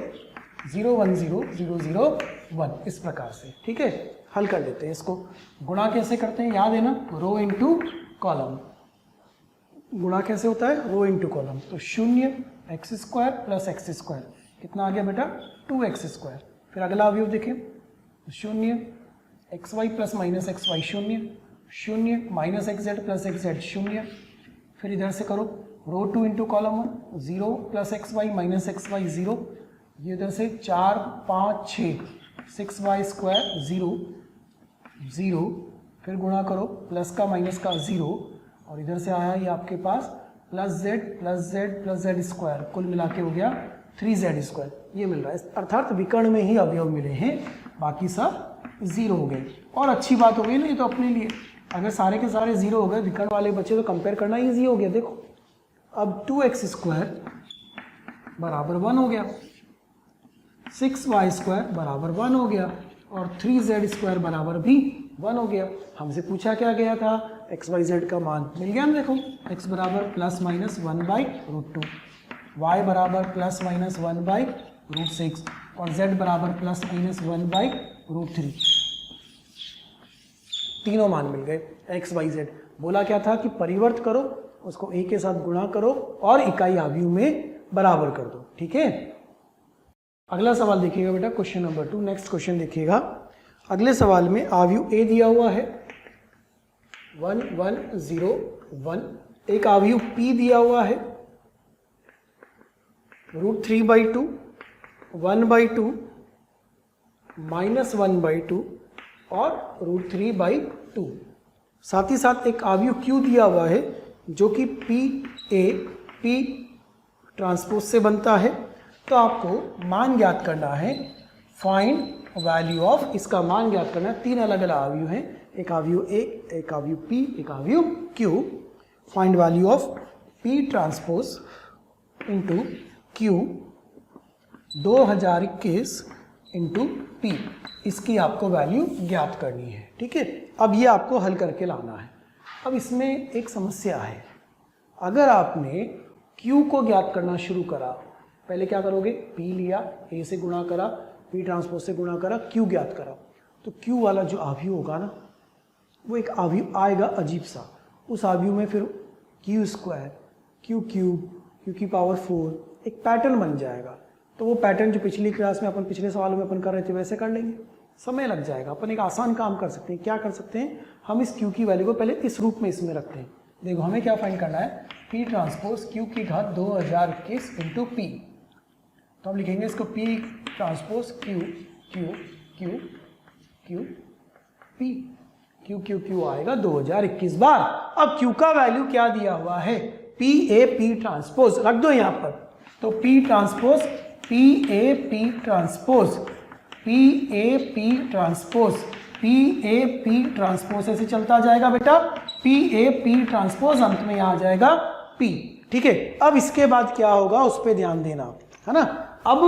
0 1 0 0 0 1। इस प्रकार से। ठीक है, हल कर लेते हैं इसको। गुणा कैसे करते हैं याद है ना? Rho into column. गुणा कैसे होता है? Rho into column. तो 0 x square plus x square कितना आ गया बेटा? 2x square. फिर अगला अवयव देखें, 0 x y plus minus x y शून्य, शून्य minus x z plus x z शून्य, फिर इधर से करो row 2 into column 1 0 plus x y minus x y 0, ये इधर से 4 5 6 6 वाई स्क्वायर 0 0, फिर गुणा करो प्लस का माइनस का 0, और इधर से आया ये आपके पास प्लस जेड स्क्वायर, कुल मिला के हो गया 3z स्क्वायर, ये मिल रहा है। अर्थात विकर्ण में ही अवयव मिले हैं, बाकी सब 0 हो गए। और अच्छी बात हो गई ना ये तो अपने लिए, अगर सारे के सारे 0 हो गए, विकर्ण वाले बचे तो कंपेयर करना ईजी हो गया। देखो अब 2x स्क्वायर बराबर 1 हो गया, 6y स्क्वायर बराबर 1 हो गया, और 3z स्क्वायर बराबर भी 1 हो गया। हमसे पूछा क्या गया था, एक्स वाई जेड का मान मिल गया ना। देखो x बराबर प्लस माइनस 1/√2, y बराबर प्लस माइनस 1/√6 और z बराबर प्लस माइनस 1/√3, तीनों मान मिल गए एक्स वाई जेड। बोला क्या था कि परिवर्त करो, उसको a के साथ गुणा करो और इकाई आव्यूह में बराबर कर दो। ठीक है, अगला सवाल देखिएगा बेटा, क्वेश्चन नंबर 2। नेक्स्ट क्वेश्चन देखिएगा। अगले सवाल में आव्यूह a दिया हुआ है 1 1 0 1, एक आव्यूह p दिया हुआ है √3/2 1/2 -1/2 और √3/2। साथ ही साथ एक आव्यूह q दिया हुआ है जो कि p ट्रांसपोज से बनता है। तो आपको मान ज्ञात करना है, फाइंड वैल्यू ऑफ, इसका मान ज्ञात करना है। तीन अलग अलग आव्यूह हैं, एक आव्यूह a, एक आव्यूह p, एक आव्यूह q। Find value of p transpose into q 2021 into p, इसकी आपको वैल्यू ज्ञात करनी है। ठीक है, अब ये आपको हल करके लाना है। अब इसमें एक समस्या है, अगर आपने q को ज्ञात करना शुरू करा, पहले क्या करोगे, p लिया, a से गुणा करा, p ट्रांसपोज से गुणा करा, q ज्ञात करा, तो q वाला जो आव्यूह होगा ना, वो एक आव्यूह आएगा अजीब सा। उस आव्यूह में फिर q square, q cube, q की पावर 4 एक पैटर्न बन जाएगा। तो वो पैटर्न जो पिछली क्लास में अपन, पिछले सवाल में अपन कर रहे थे, वैसे कर लेंगे, समय लग जाएगा। अपन एक आसान काम कर सकते हैं, क्या कर सकते हैं, हम इस q की वैल्यू को पहले इस रूप में इसमें रखते हैं। देखो हमें क्या फाइंड करना है, p ट्रांसपोज q की घात 2021 इंटू p। तो हम लिखेंगे इसको p transpose q q q q p, q q q आएगा 2021 बार। अब q का वैल्यू क्या दिया हुआ है, p a p ट्रांसपोज रख दो यहाँ पर। तो p transpose p a p transpose p a p transpose p a p transpose ऐसे चलता जाएगा बेटा, p a p ट्रांसपोज अंत में आ जाएगा p। ठीक है, अब इसके बाद क्या होगा उस पर ध्यान देना है ना। अब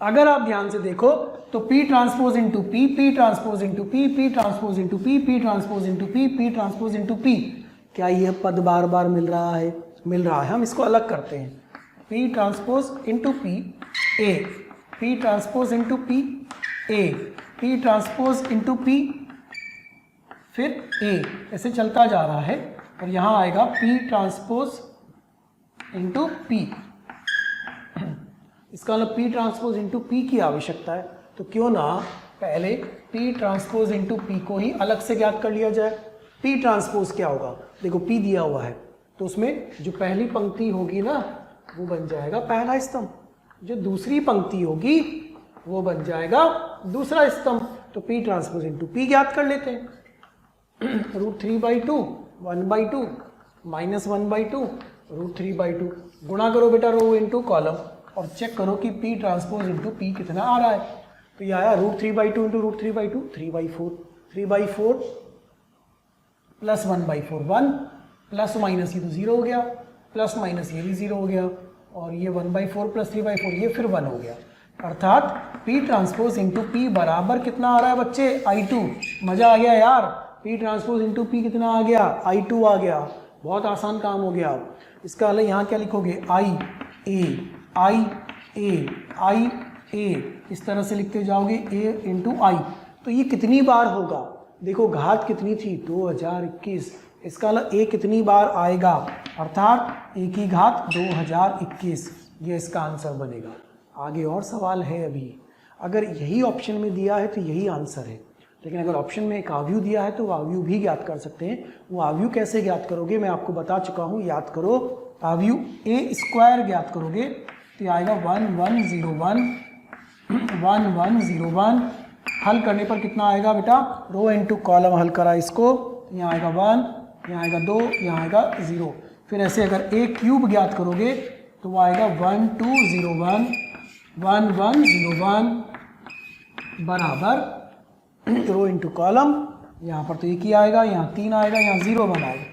अगर आप ध्यान से देखो तो p transpose into p, p transpose into p, p transpose into p, p transpose into p, p transpose into p, क्या ये पद बार बार मिल रहा है, मिल रहा है। हम इसको अलग करते हैं, p transpose into p a, p transpose into p a, p transpose into p फिर a, ऐसे चलता जा रहा है। और यहाँ आएगा p ट्रांसपोज इंटू p, इसका मतलब p ट्रांसपोज इंटू p की आवश्यकता है। तो क्यों ना पहले p ट्रांसपोज इंटू p को ही अलग से ज्ञात कर लिया जाए। p ट्रांसपोज क्या होगा, देखो p दिया हुआ है तो उसमें जो पहली पंक्ति होगी ना वो बन जाएगा पहला स्तंभ, जो दूसरी पंक्ति होगी वो बन जाएगा दूसरा स्तंभ। तो p ट्रांसपोज इंटू p ज्ञात कर लेते हैं। √3/2 1/2 -1/2 √3/2, गुणा करो बेटा रो इंटू कॉलम और चेक करो कि p ट्रांसपोज इंटू p कितना आ रहा है। तो ये आया √3/2 इंटू √3/2 3/4, 3/4 प्लस 1/4 1, प्लस माइनस ये तो 0 हो गया, प्लस माइनस ये भी 0 हो गया, और ये 1/4 प्लस 3/4 ये फिर 1 हो गया। अर्थात p ट्रांसपोज इंटू p बराबर कितना आ रहा है बच्चे, I2। मजा आ गया यार, p ट्रांसपोज इंटू p कितना आ गया, I2 आ गया। बहुत आसान काम हो गया। इसका अलग यहाँ क्या लिखोगे, I a, इस तरह से लिखते जाओगे a इंटू I। तो ये कितनी बार होगा, देखो घात कितनी थी 2021, इसका अलग a कितनी बार आएगा, अर्थात a की घात 2021, ये इसका आंसर बनेगा। आगे और सवाल है अभी, अगर यही ऑप्शन में दिया है तो यही आंसर है। लेकिन अगर ऑप्शन में एक आव्यूह दिया है तो वो आव्यूह भी ज्ञात कर सकते हैं। वो आव्यूह कैसे ज्ञात करोगे मैं आपको बता चुका हूँ, याद करो। आव्यूह ए स्क्वायर ज्ञात करोगे तो आएगा 1101 1101। हल करने पर कितना आएगा बेटा, रो इनटू कॉलम हल करा इसको, यहाँ आएगा 1, यहाँ आएगा 2, यहाँ आएगा 0। फिर ऐसे अगर ए क्यूब ज्ञात करोगे तो वो आएगा 1201 1101 बराबर रो इनटू कॉलम, यहाँ पर तो एक ही आएगा, यहाँ 3 आएगा, यहाँ 0 1 आएगा।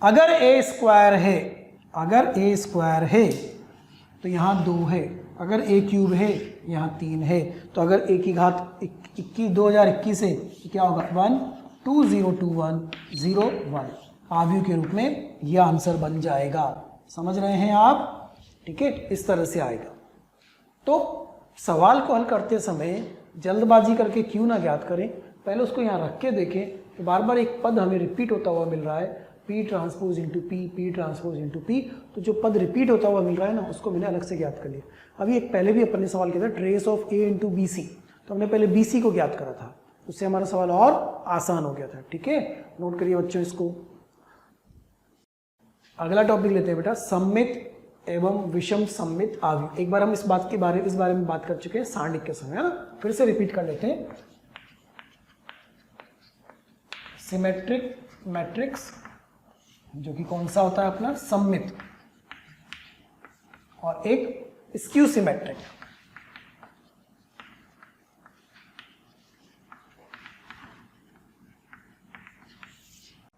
अगर ए स्क्वायर है, अगर ए स्क्वायर है तो यहाँ 2 है, अगर ए क्यूब है यहाँ 3 है, तो अगर ए की घात 2021 है तो क्या होगा 1 2 0 2 1 0 1 आव्यूह के रूप में यह आंसर बन जाएगा। समझ रहे हैं आप? ठीक है, इस तरह से आएगा। तो सवाल को हल करते समय जल्दबाजी करके क्यों ना ज्ञात करें, पहले उसको यहाँ रख के देखें कि बार बार एक पद हमें रिपीट होता हुआ मिल रहा है, P transpose into P transpose into P. तो जो पद रिपीट होता हुआ मिल रहा है ना, उसको मैंने अलग से ज्ञात कर लिया। अभी एक पहले भी अपने सवाल किया था trace of a into b c, तो हमने पहले बी सी को ज्ञात करा था, उससे हमारा सवाल और आसान हो गया था। ठीक है, नोट करिए बच्चों इसको। अगला टॉपिक लेते हैं बेटा, सममित एवं विषम सममित आव्यूह। एक बार हम इस बारे में बात कर चुके हैं सारणिक के समय, है ना, फिर से रिपीट कर लेते हैं। सिमेट्रिक मैट्रिक्स जो कि कौन सा होता है अपना, सममित, और एक स्क्यू सिमेट्रिक।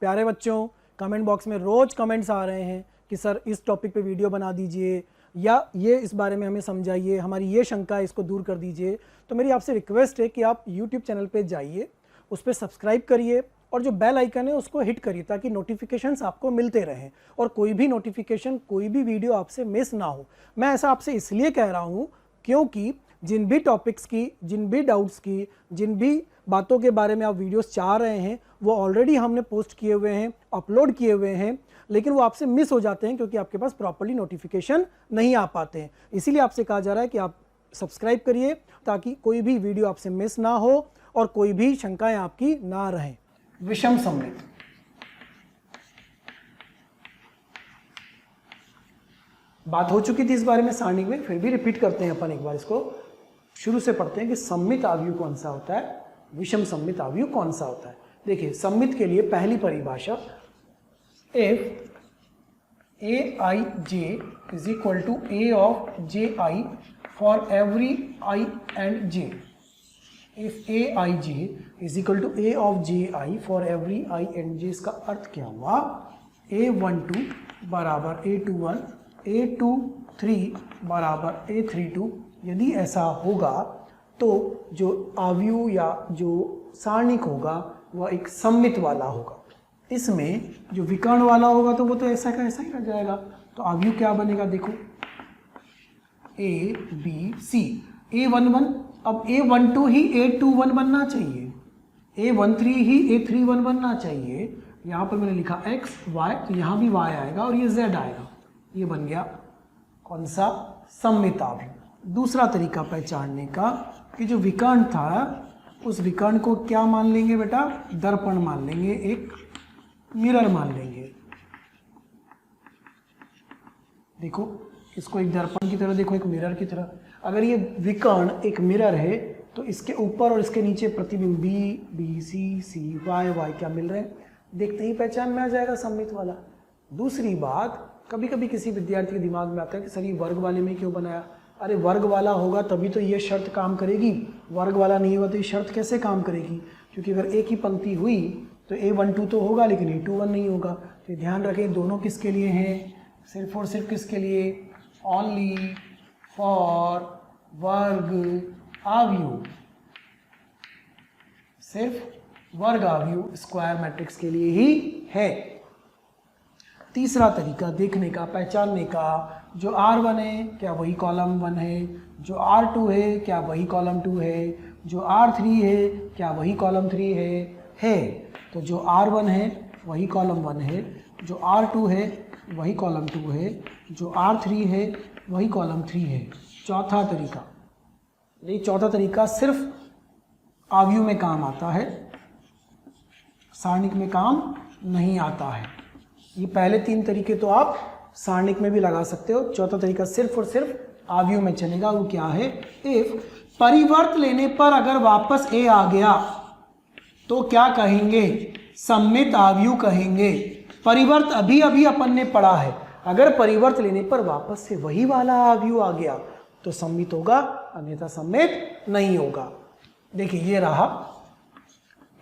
प्यारे बच्चों, कमेंट बॉक्स में रोज कमेंट्स आ रहे हैं कि सर इस टॉपिक पे वीडियो बना दीजिए, या ये इस बारे में हमें समझाइए, हमारी ये शंका है इसको दूर कर दीजिए। तो मेरी आपसे रिक्वेस्ट है कि आप YouTube चैनल पे जाइए, उस पर सब्सक्राइब करिए और जो बेल आइकन है उसको हिट करिए ताकि नोटिफिकेशंस आपको मिलते रहें और कोई भी नोटिफिकेशन, कोई भी वीडियो आपसे मिस ना हो। मैं ऐसा आपसे इसलिए कह रहा हूँ क्योंकि जिन भी टॉपिक्स की, जिन भी डाउट्स की, जिन भी बातों के बारे में आप वीडियोस चाह रहे हैं वो ऑलरेडी हमने पोस्ट किए हुए हैं, अपलोड किए हुए हैं, लेकिन वो आपसे मिस हो जाते हैं क्योंकि आपके पास प्रॉपर्ली नोटिफिकेशन नहीं आ पाते हैं। इसीलिए आपसे कहा जा रहा है कि आप सब्सक्राइब करिए ताकि कोई भी वीडियो आपसे मिस ना हो और कोई भी शंकाएं आपकी ना रहें। विषम सममित, बात हो चुकी थी इस बारे में सारणी में, फिर भी रिपीट करते हैं अपन एक बार इसको। शुरू से पढ़ते हैं कि सममित आव्यूह कौन सा होता है, विषम सममित आव्यूह कौन सा होता है। देखिए, सममित के लिए पहली परिभाषा, if aij is equal to a of ji for every I and j, if aij is equal to a of ji for every I and j, इसका अर्थ क्या हुआ, a12 बराबर a21, a23 बराबर a32। यदि ऐसा होगा तो जो आव्यूह या जो सारणिक होगा वह एक सममित वाला होगा। इसमें जो विकर्ण वाला होगा तो वो तो ऐसा का ऐसा ही रह जाएगा। तो आव्यूह क्या बनेगा, देखो ए बी सी, a11, अब a12 ही a21 बनना चाहिए, a13 ही a31 बनना चाहिए। यहाँ पर मैंने लिखा x y, तो यहाँ भी y आएगा और ये z आएगा। ये बन गया कौन सा, सममित आव्यूह। दूसरा तरीका पहचानने का कि जो विकर्ण था उस विकर्ण को क्या मान लेंगे बेटा, दर्पण मान लेंगे, एक मिरर मान लेंगे। देखो इसको एक दर्पण की तरह देखो, एक मिरर की तरह। अगर ये विकर्ण एक मिरर है तो इसके ऊपर और इसके नीचे प्रतिबिंब बी सी सी वाई वाई क्या मिल रहे हैं, देखते ही पहचान में आ जाएगा सममित वाला। दूसरी बात, कभी कभी किसी विद्यार्थी के दिमाग में आता है कि सर ये वर्ग वाले में क्यों बनाया, अरे वर्ग वाला होगा तभी तो ये शर्त काम करेगी, वर्ग वाला नहीं होगा तो ये शर्त कैसे काम करेगी, क्योंकि अगर एक ही पंक्ति हुई तो a12 तो होगा लेकिन a21 नहीं होगा। तो ध्यान रखें दोनों किसके लिए हैं, सिर्फ और सिर्फ किसके लिए, ओनली फॉर वर्ग आव्यूह, सिर्फ वर्ग आव्यूह स्क्वायर मैट्रिक्स के लिए ही है। तीसरा तरीका देखने का, पहचानने का, जो R1 है क्या वही कॉलम 1 है, जो R2 है क्या वही कॉलम 2 है, जो R3 है क्या वही कॉलम 3 है। तो जो R1 है वही कॉलम 1 है, जो R2 है वही कॉलम 2 है, जो R3 है वही कॉलम 3 है। चौथा तरीका, ये चौथा तरीका सिर्फ आव्यूह में काम आता है, सारणिक में काम नहीं आता है। ये पहले 3 तरीके तो आप सारणिक में भी लगा सकते हो। चौथा तरीका सिर्फ और सिर्फ आव्यूह में चलेगा। वो क्या है? इफ परिवर्त लेने पर अगर वापस ए आ गया तो क्या कहेंगे? सममित आव्यूह कहेंगे। परिवर्त अभी अभी अपन ने पढ़ा है, अगर परिवर्त लेने पर वापस से वही वाला आव्यूह आ गया तो सममित होगा, अन्यथा सममित नहीं होगा। देखिए ये रहा,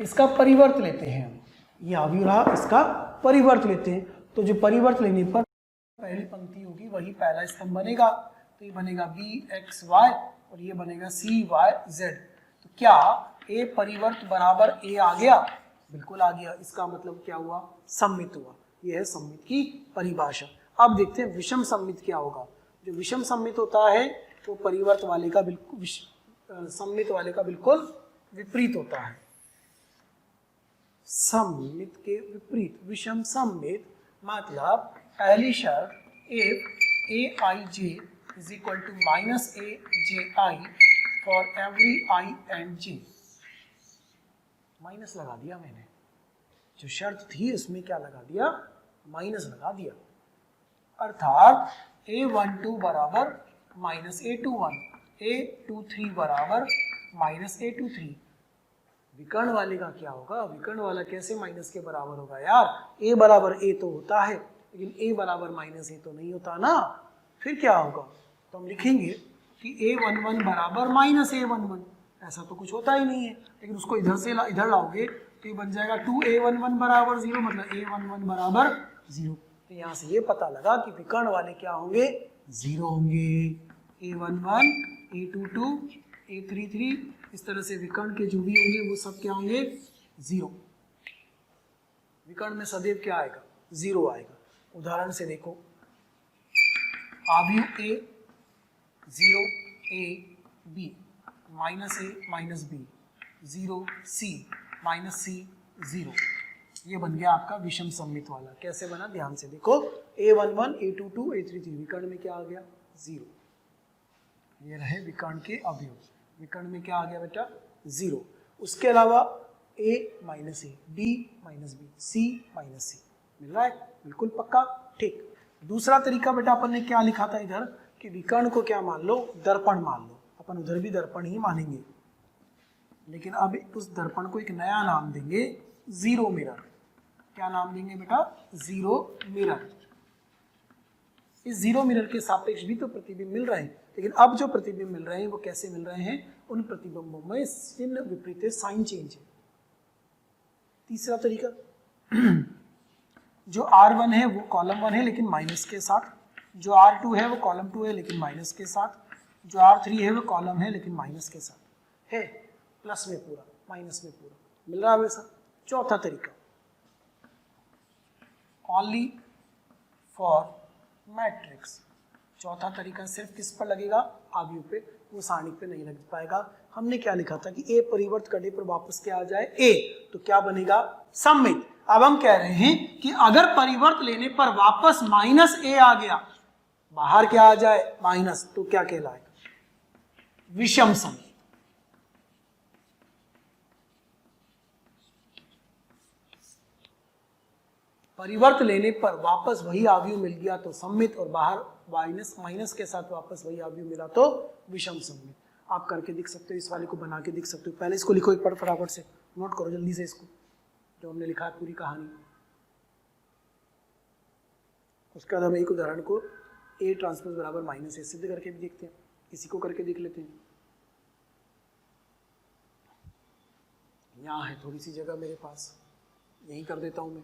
इसका परिवर्त लेते हैं हम, ये आव्यूह रहा, इसका परिवर्त लेते हैं। तो जो परिवर्त लेने पर पहली पंक्ति होगी वही पहला स्तंभ बनेगा। तो ये बनेगा bxy और ये बनेगा cyz। तो क्या a परिवर्त बराबर a आ गया? बिल्कुल आ गया। इसका मतलब क्या हुआ? सममित हुआ। यह है सममित की परिभाषा। अब देखते हैं विषम सममित क्या होगा। जो विषम सममित होता है वो परिवर्त वाले का बिल्कुल सममित वाले का बिल्कुल विपरीत होता है। सममित के विपरीत विषम सममित मतलब पहली शर्त if aij is equal to minus aj for every I and j। Minus लगा दिया मैंने, जो शर्त थी उसमें क्या लगा दिया? माइनस लगा दिया। अर्थात a12 बराबर माइनस a21, a23 बराबर माइनस a23। विकर्ण वाले का क्या होगा? विकर्ण वाला कैसे माइनस के बराबर होगा यार? a बराबर a तो होता है, लेकिन a बराबर माइनस a तो नहीं होता ना। फिर क्या होगा? तो हम लिखेंगे कि a11 बराबर माइनस a11। ऐसा तो कुछ होता ही नहीं है, लेकिन उसको इधर से इधर लाओगे तो ये बन जाएगा 2a11 बराबर 0, मतलब a11 बराबर 0। तो यहाँ से ये पता लगा कि विकर्ण वाले क्या होंगे? 0 होंगे। a11, a22, a33, इस तरह से विकर्ण के जो भी होंगे वो सब क्या होंगे? 0। विकर्ण में सदैव क्या आएगा? 0 आएगा। उदाहरण से देखो, आव्यूह a 0 a b minus a minus b 0 c minus c 0, ये बन गया आपका विषम सममित वाला। कैसे बना? ध्यान से देखो, a11, a22, a33, विकर्ण में क्या आ गया? 0। ये रहे विकर्ण के अवयव। विकर्ण में क्या आ गया बेटा? 0। उसके अलावा a minus a, b minus b, c minus c मिल रहा है? बिल्कुल पक्का। ठीक। दूसरा तरीका बेटा अपन ने क्या लिखा था इधर कि विकर्ण को क्या मान लो? दर्पण मान लो। अपन उधर भी दर्पण ही मानेंगे, लेकिन अब उस दर्पण को एक नया नाम देंगे, जीरो मिरर। क्या नाम देंगे बेटा? Zero mirror. इस जीरो मिरर के सापेक्ष भी तो प्रतिबिंब मिल रहे हैं, लेकिन अब जो प्रतिबिंब मिल रहे हैं वो कैसे मिल रहे हैं? उन प्रतिबिंबों में चिन्ह विपरीत साइन चेंज है। तीसरा तरीका, जो R1 है वो कॉलम 1 है लेकिन माइनस के साथ, जो R2 है वो कॉलम 2 है लेकिन माइनस के साथ, जो R3 है वो कॉलम है लेकिन माइनस के साथ है, प्लस में पूरा माइनस में पूरा मिल रहा है वैसा। चौथा तरीका, ओनली फॉर मैट्रिक्स। चौथा तरीका सिर्फ किस पर लगेगा? आव्यूह पे, वो सारणिक पे नहीं लग पाएगा। हमने क्या लिखा था कि ए परिवर्त करने पर वापस क्या आ जाए? ए, तो क्या बनेगा? सममित। अब हम कह रहे हैं कि अगर परिवर्त लेने पर वापस माइनस ए आ गया, बाहर क्या आ जाए? माइनस, तो क्या कहलाएगा? विषम सममित। परिवर्त लेने पर वापस वही आव्यूह मिल गया तो सममित, और बाहर माइनस के साथ वापस वही आव्यूह मिला तो विषम सममित। आप करके दिख सकते हो, इस वाले को बना के दिख सकते हो। पहले इसको लिखो एक बार फटाफट से, नोट करो जल्दी से इसको, जो हमने लिखा है पूरी कहानी। उसके बाद हम एक उदाहरण को A ट्रांसपोज बराबर माइनस ए सिद्ध करके भी देखते हैं। इसी को करके देख लेते हैं। यहाँ है थोड़ी सी जगह मेरे पास, यही कर देता हूं मैं।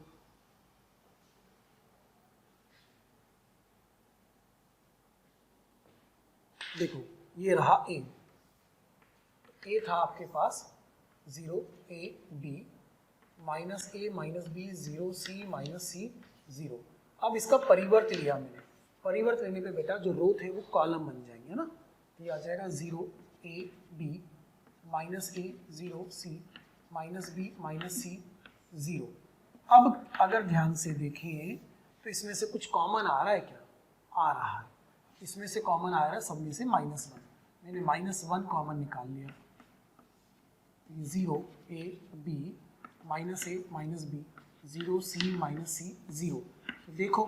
देखो ये रहा ए था आपके पास 0a b minus a minus b 0c minus c 0। अब इसका परिवर्त लिया मैंने। परिवर्त लेने पे बेटा जो रो थे वो कॉलम बन जाएंगे, है ना। तो ये आ जाएगा 0a b minus a 0c minus b minus c 0। अब अगर ध्यान से देखें तो इसमें से कुछ कॉमन आ रहा है क्या? आ रहा है। इसमें से कॉमन आ रहा है सब में से -1। मैंने -1 कॉमन निकाल लिया। 0a b minus A minus B, 0 C minus सी 0। तो देखो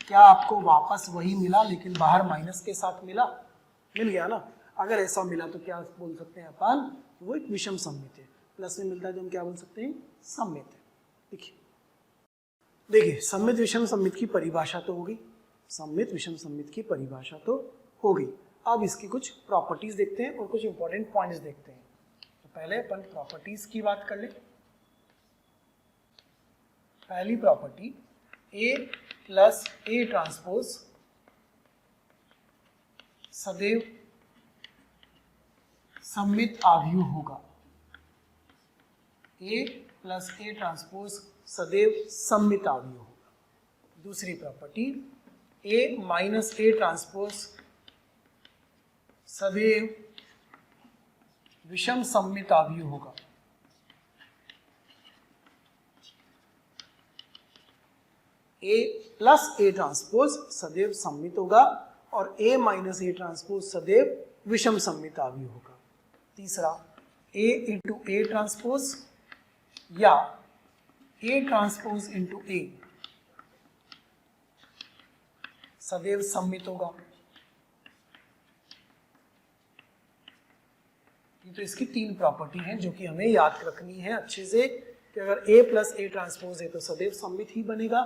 क्या आपको वापस वही मिला, लेकिन बाहर माइनस के साथ मिल गया ना। अगर ऐसा मिला तो क्या बोल सकते हैं अपन, वो एक विषम सममित है। प्लस में मिलता है तो हम क्या बोल सकते हैं, सममित है। देखिए सममित विषम सममित की परिभाषा तो हो गई, सममित विषम सममित की परिभाषा तो हो गई। अब इसकी कुछ प्रॉपर्टीज देखते हैं और कुछ इंपॉर्टेंट पॉइंट्स देखते हैं। तो पहले अपन प्रॉपर्टीज की बात कर ले। पहली property, A plus A transpose सदैव सममित आव्यूह होगा। A प्लस A ट्रांसपोज सदैव सममित आव्यूह होगा। दूसरी property, A minus A transpose सदैव विषम सममित आव्यूह होगा। A प्लस A ट्रांसपोज सदैव सममित होगा और A माइनस A ट्रांसपोज सदैव विषम सममित आव्यूह होगा। तीसरा, A इंटू A ट्रांसपोज या A ट्रांसपोज इंटू A सदैव सममित होगा। ये तो इसकी तीन प्रॉपर्टी हैं जो कि हमें याद रखनी है अच्छे से, कि अगर A प्लस A ट्रांसपोज है तो सदैव सममित ही बनेगा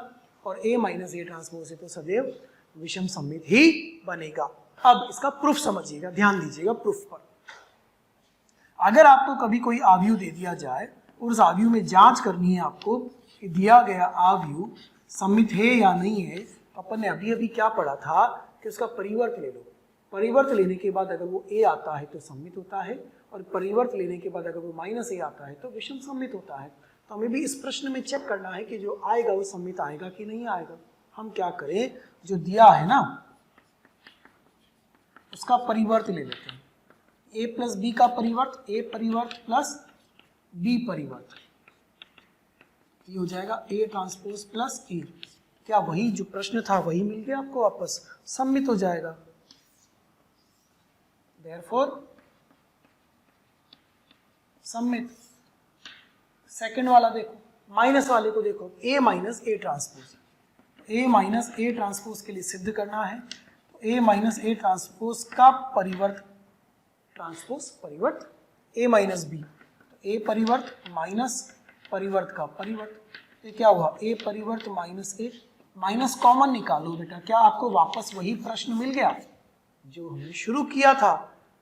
और A माइनस A ट्रांसपोज है तो सदैव विषम सममित ही बनेगा। अब इसका प्रूफ समझिएगा, ध्यान दीजिएगा प्रूफ पर। अगर आपको कभी कोई आव्यूह दे दिया जाए और उस आव्यूह में जांच करनी है आपको कि दिया गया आव्यूह सममित है या नहीं है, अपन ने अभी अभी क्या पढ़ा था कि उसका परिवर्त ले लो। परिवर्त लेने के बाद अगर वो A आता है तो सममित होता है और परिवर्त लेने के बाद अगर वो माइनस A आता है तो विषम सममित होता है। तो हमें भी इस प्रश्न में चेक करना है कि जो आएगा वो सममित आएगा कि नहीं आएगा। हम क्या करें, जो दिया है ना उसका परिवर्त ले लेते हैं। A प्लस बी का परिवर्त, A परिवर्त प्लस B परिवर्त, ये हो जाएगा A ट्रांसपोज प्लस A। क्या वही जो प्रश्न था वही मिल गया आपको वापस, सममित हो जाएगा। Therefore सममित। सेकंड वाला देखो, माइनस वाले को देखो, A minus A transpose. A minus A transpose के लिए सिद्ध करना है तो A माइनस A ट्रांसपोज का परिवर्त, ट्रांसपोज परिवर्त A माइनस B, तो A परिवर्त माइनस परिवर्त का परिवर्त, ये क्या हुआ A परिवर्त माइनस A। माइनस कॉमन निकालो बेटा, क्या आपको वापस वही प्रश्न मिल गया जो हमने शुरू किया था।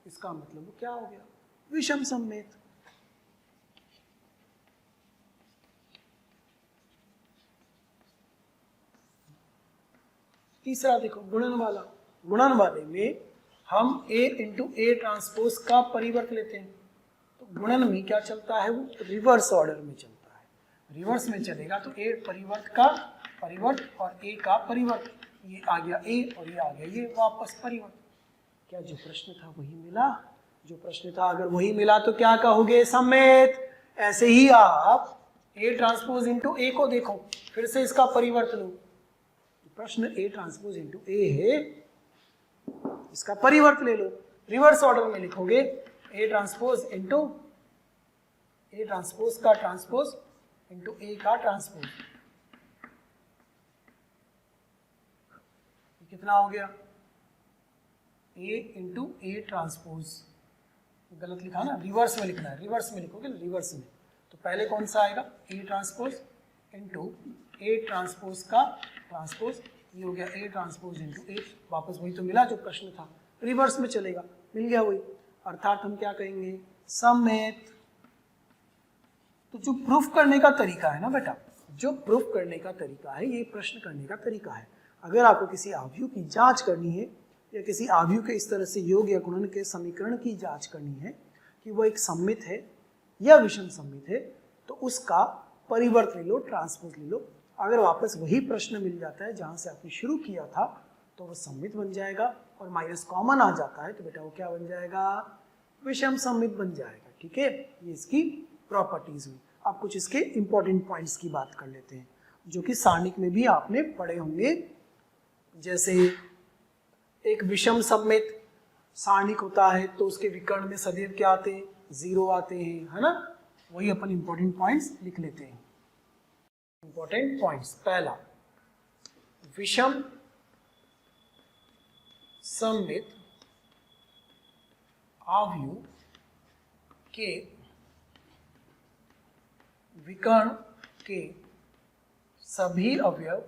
इसका मतलब वो क्या हो गया, विषम सममित। तीसरा देखो गुणन वाला। गुणन वाले में हम A इंटू A ट्रांसपोज का परिवर्त लेते हैं, तो गुणन में क्या चलता है, वो रिवर्स ऑर्डर में चलता है। रिवर्स में चलेगा तो A परिवर्त का परिवर्त और A का परिवर्त, ये आ गया A और ये आ गया ये वापस परिवर्त। क्या जो प्रश्न था वही मिला, जो प्रश्न था अगर वही मिला तो क्या कहोगे, सममित। ऐसे ही आप A ट्रांसपोज इंटू A को देखो, फिर से इसका परिवर्त लो। प्रश्न A ट्रांसपोज इंटू A है, इसका परिवर्त ले लो। रिवर्स ऑर्डर में लिखोगे A transpose into A transpose का ट्रांसपोज इंटू A का ट्रांसपोज, कितना हो गया A इंटू A ट्रांसपोज। गलत लिखा ना, रिवर्स में लिखना है, रिवर्स में लिखोगे रिवर्स में। तो पहले कौन सा आएगा, A transpose into A transpose का ट्रांसपोज, ये हो गया A ट्रांसपोज इंटू A, वापस वही तो मिला जो प्रश्न था, रिवर्स में चलेगा, मिल गया वही। अर्थात हम क्या कहेंगे, सममित। तो जो प्रूफ करने का तरीका है ना बेटा, जो प्रूफ करने का तरीका है, ये प्रश्न करने का तरीका है। अगर आपको किसी आव्यूह की जांच करनी है या किसी आव्यूह के इस तरह से योग या गुणन के समीकरण की जांच करनी है कि वो एक सममित है या विषम सममित है, तो उसका परिवर्त ले लो, ट्रांसपोज ले लो। अगर वापस वही प्रश्न मिल जाता है जहां से आपने शुरू किया था तो वो सममित बन जाएगा, और माइनस कॉमन आ जाता है तो बेटा वो क्या बन जाएगा, विषम सममित बन जाएगा। ठीक है, ये इसकी प्रॉपर्टीज हुई। अब कुछ इसके इंपॉर्टेंट पॉइंट्स की बात कर लेते हैं जो कि सारणिक में भी आपने पढ़े होंगे। जैसे एक विषम सममित सारणिक होता है तो उसके विकर्ण में सदैव क्या आते हैं, 0 आते हैं, है ना। वही अपन इंपॉर्टेंट पॉइंट्स लिख लेते हैं। इंपॉर्टेंट पॉइंट्स, पहला, विषम सममित आव्यूह के विकर्ण के सभी अवयव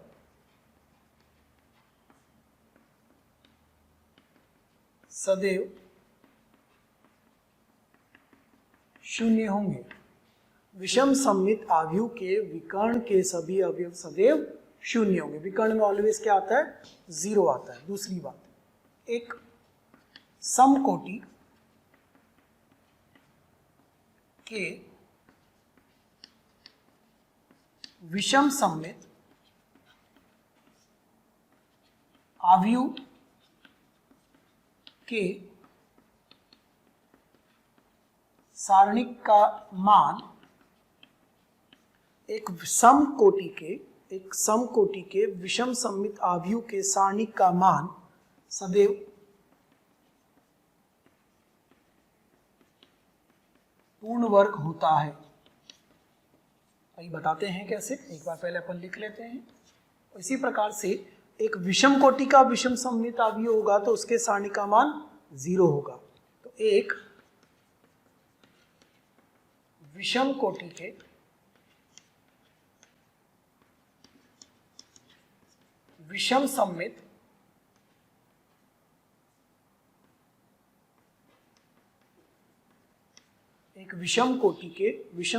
सदैव शून्य होंगे। विषम सममित आव्यूह के विकर्ण के सभी अवयव सदैव शून्य होंगे। विकर्ण में ऑलवेज क्या आता है? 0 आता है। दूसरी बात, एक समकोटि के विषम सममित आव्यूह के सारणिक का मान एक समकोटि के विषम सममित आव्यूह के सारणिक का मान सदैव पूर्ण वर्ग होता है। भाई बताते हैं कैसे, एक बार पहले अपन लिख लेते हैं। इसी प्रकार से एक विषम कोटि का विषम सममित आव्यूह होगा तो उसके सारणिक का मान 0 होगा। तो एक विषम कोटि के विषम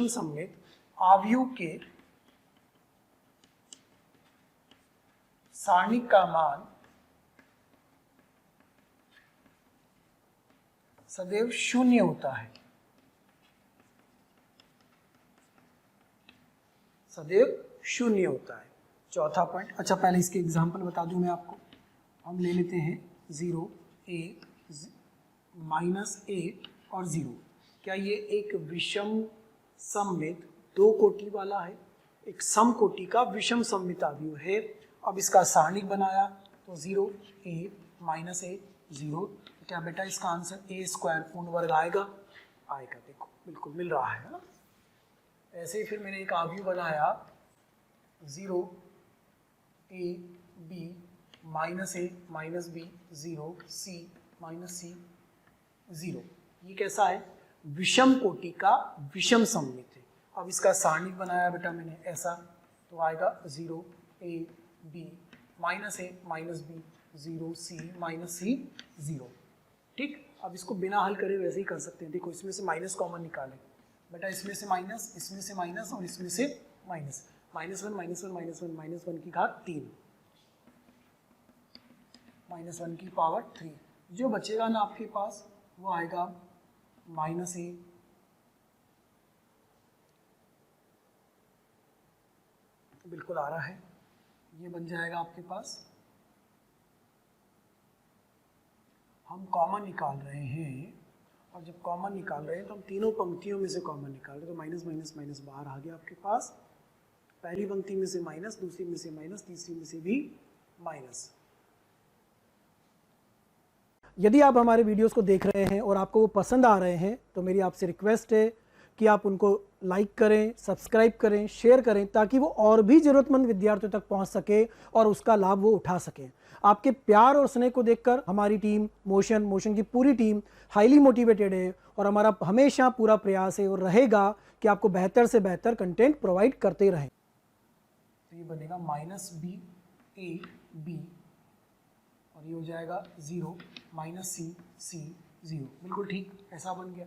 सममित आव्यूह के सारणिक का मान सदैव शून्य होता है। चौथा पॉइंट, अच्छा पहले इसके एग्जांपल बता दूं मैं आपको। हम ले लेते हैं 0, a, -a और 0। क्या ये एक विषम सममित दो कोटि वाला है? एक समकोटि का विषम सममित आव्यूह है। अब इसका सारणिक बनाया तो 0, a, -a, 0। क्या बेटा इसका आंसर a² पूर्ण वर्ग आएगा? देखो बिल्कुल मिल रहा है ना। ऐसे ही फिर मैंने एक आव्यूह बनाया 0, a, b, -a, -b, 0, c, -c, 0। ये कैसा है? विषम कोटि का विषम सममित है। अब इसका सारणिक बनाया बेटा मैंने ऐसा, तो आएगा 0, a, b, -a, -b, 0, c, -c, 0। ठीक, अब इसको बिना हल करे वैसे ही कर सकते हैं। देखो इसमें से माइनस कॉमन निकालें बेटा, इसमें से माइनस, इसमें से माइनस और इसमें से माइनस। -1 की घात 3, -1 की पावर 3। जो बचेगा ना आपके पास वो आएगा -a, बिल्कुल आ रहा है, ये बन जाएगा आपके पास। हम कॉमन निकाल रहे हैं, और जब कॉमन निकाल रहे हैं तो हम तीनों पंक्तियों में से कॉमन निकाल रहे हैं। तो माइनस माइनस माइनस बाहर आ गया आपके पास। पहली पंक्ति में से माइनस, दूसरी में से माइनस, तीसरी में से भी माइनस। यदि आप हमारे वीडियोस को देख रहे हैं और आपको वो पसंद आ रहे हैं तो मेरी आपसे रिक्वेस्ट है कि आप उनको लाइक करें, सब्सक्राइब करें, शेयर करें, ताकि वो और भी ज़रूरतमंद विद्यार्थियों तक पहुंच सके और उसका लाभ वो उठा सकें। आपके प्यार और स्नेह को देखकर हमारी टीम मोशन की पूरी टीम हाईली मोटिवेटेड है, और हमारा हमेशा पूरा प्रयास है और रहेगा कि आपको बेहतर से बेहतर कंटेंट प्रोवाइड करते रहें। तो ये बनेगा -b, a, b, और ये हो जाएगा 0, -c, c, 0। बिल्कुल ठीक, ऐसा बन गया।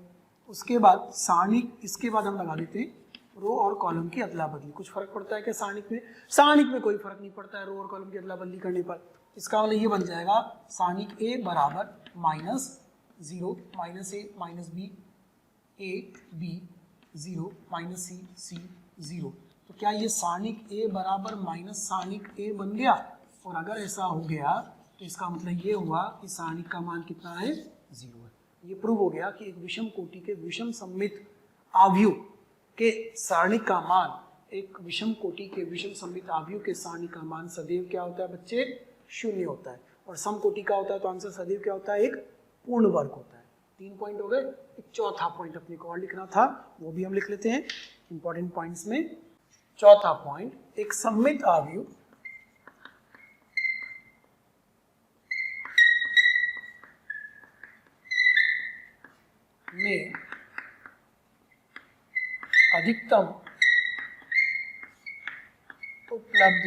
उसके बाद सारणिक, इसके बाद हम लगा देते हैं रो और कॉलम की अदला बदली। कुछ फर्क पड़ता है क्या सारणिक में? सारणिक में कोई फर्क नहीं पड़ता है रो और कॉलम की अदला बदली करने पर। इसका मतलब ये बन जाएगा सारणिक a बराबर -0, -a, -b, a, b, 0, -c, c, 0। तो क्या ये सारणिक a बराबर माइनस सारणिक a बन गया? और अगर ऐसा हो गया तो इसका मतलब ये हुआ कि सारणिक का मान कितना है? 0 है। ये प्रूव हो गया कि एक विषम कोटि के विषम सममित आव्यूह के सारणिक का मान, एक विषम कोटि के विषम सममित आव्यूह के सारणिक का मान सदैव क्या होता है बच्चे? 0 होता है। और समकोटि का होता है तो आंसर सदैव क्या होता है? एक पूर्ण वर्ग होता है। 3 पॉइंट हो गए। एक चौथा पॉइंट अपने को और लिखना था, वो भी हम लिख लेते हैं इंपॉर्टेंट पॉइंट्स में। चौथा पॉइंट, एक सममित अवयव में अधिकतम उपलब्ध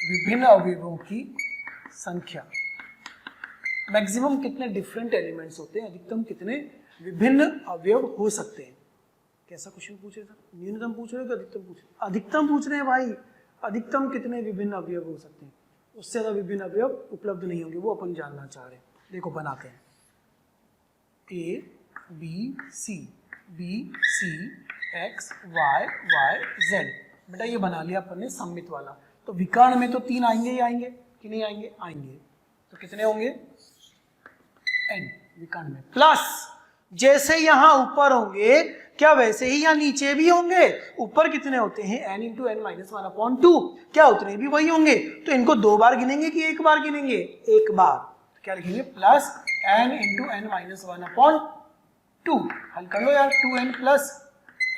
विभिन्न अवयवों की संख्या। मैक्सिमम कितने डिफरेंट एलिमेंट्स होते हैं, अधिकतम कितने विभिन्न अवयव हो सकते हैं। कैसा क्वेश्चन पूछ रहे थे? न्यूनतम पूछ रहे हो कि अधिकतम पूछ रहे हो? अधिकतम पूछ रहे हैं भाई। अधिकतम कितने विभिन्न अवयव हो सकते हैं, उससे ज्यादा विभिन्न अवयव उपलब्ध नहीं होंगे, वो अपन जानना चाह रहे हैं। देखो बनाते हैं, a b c x y z. बेटा ये बना लिया अपन ने सममित वाला। तो विकर्ण में तो 3 आएंगे ही आएंगे कि नहीं आएंगे? आएंगे। तो कितने होंगे? n विकर्ण में, प्लस जैसे यहां ऊपर होंगे क्या वैसे ही यहाँ नीचे भी होंगे। ऊपर कितने होते हैं? n इंटू एन माइनस 1/2, क्या उतने भी वही होंगे। तो इनको 2 बार गिनेंगे कि 1 बार गिनेंगे? 1 बार। तो क्या लिखेंगे? Plus n into n minus 1/2। हल कर लो यार, 2n plus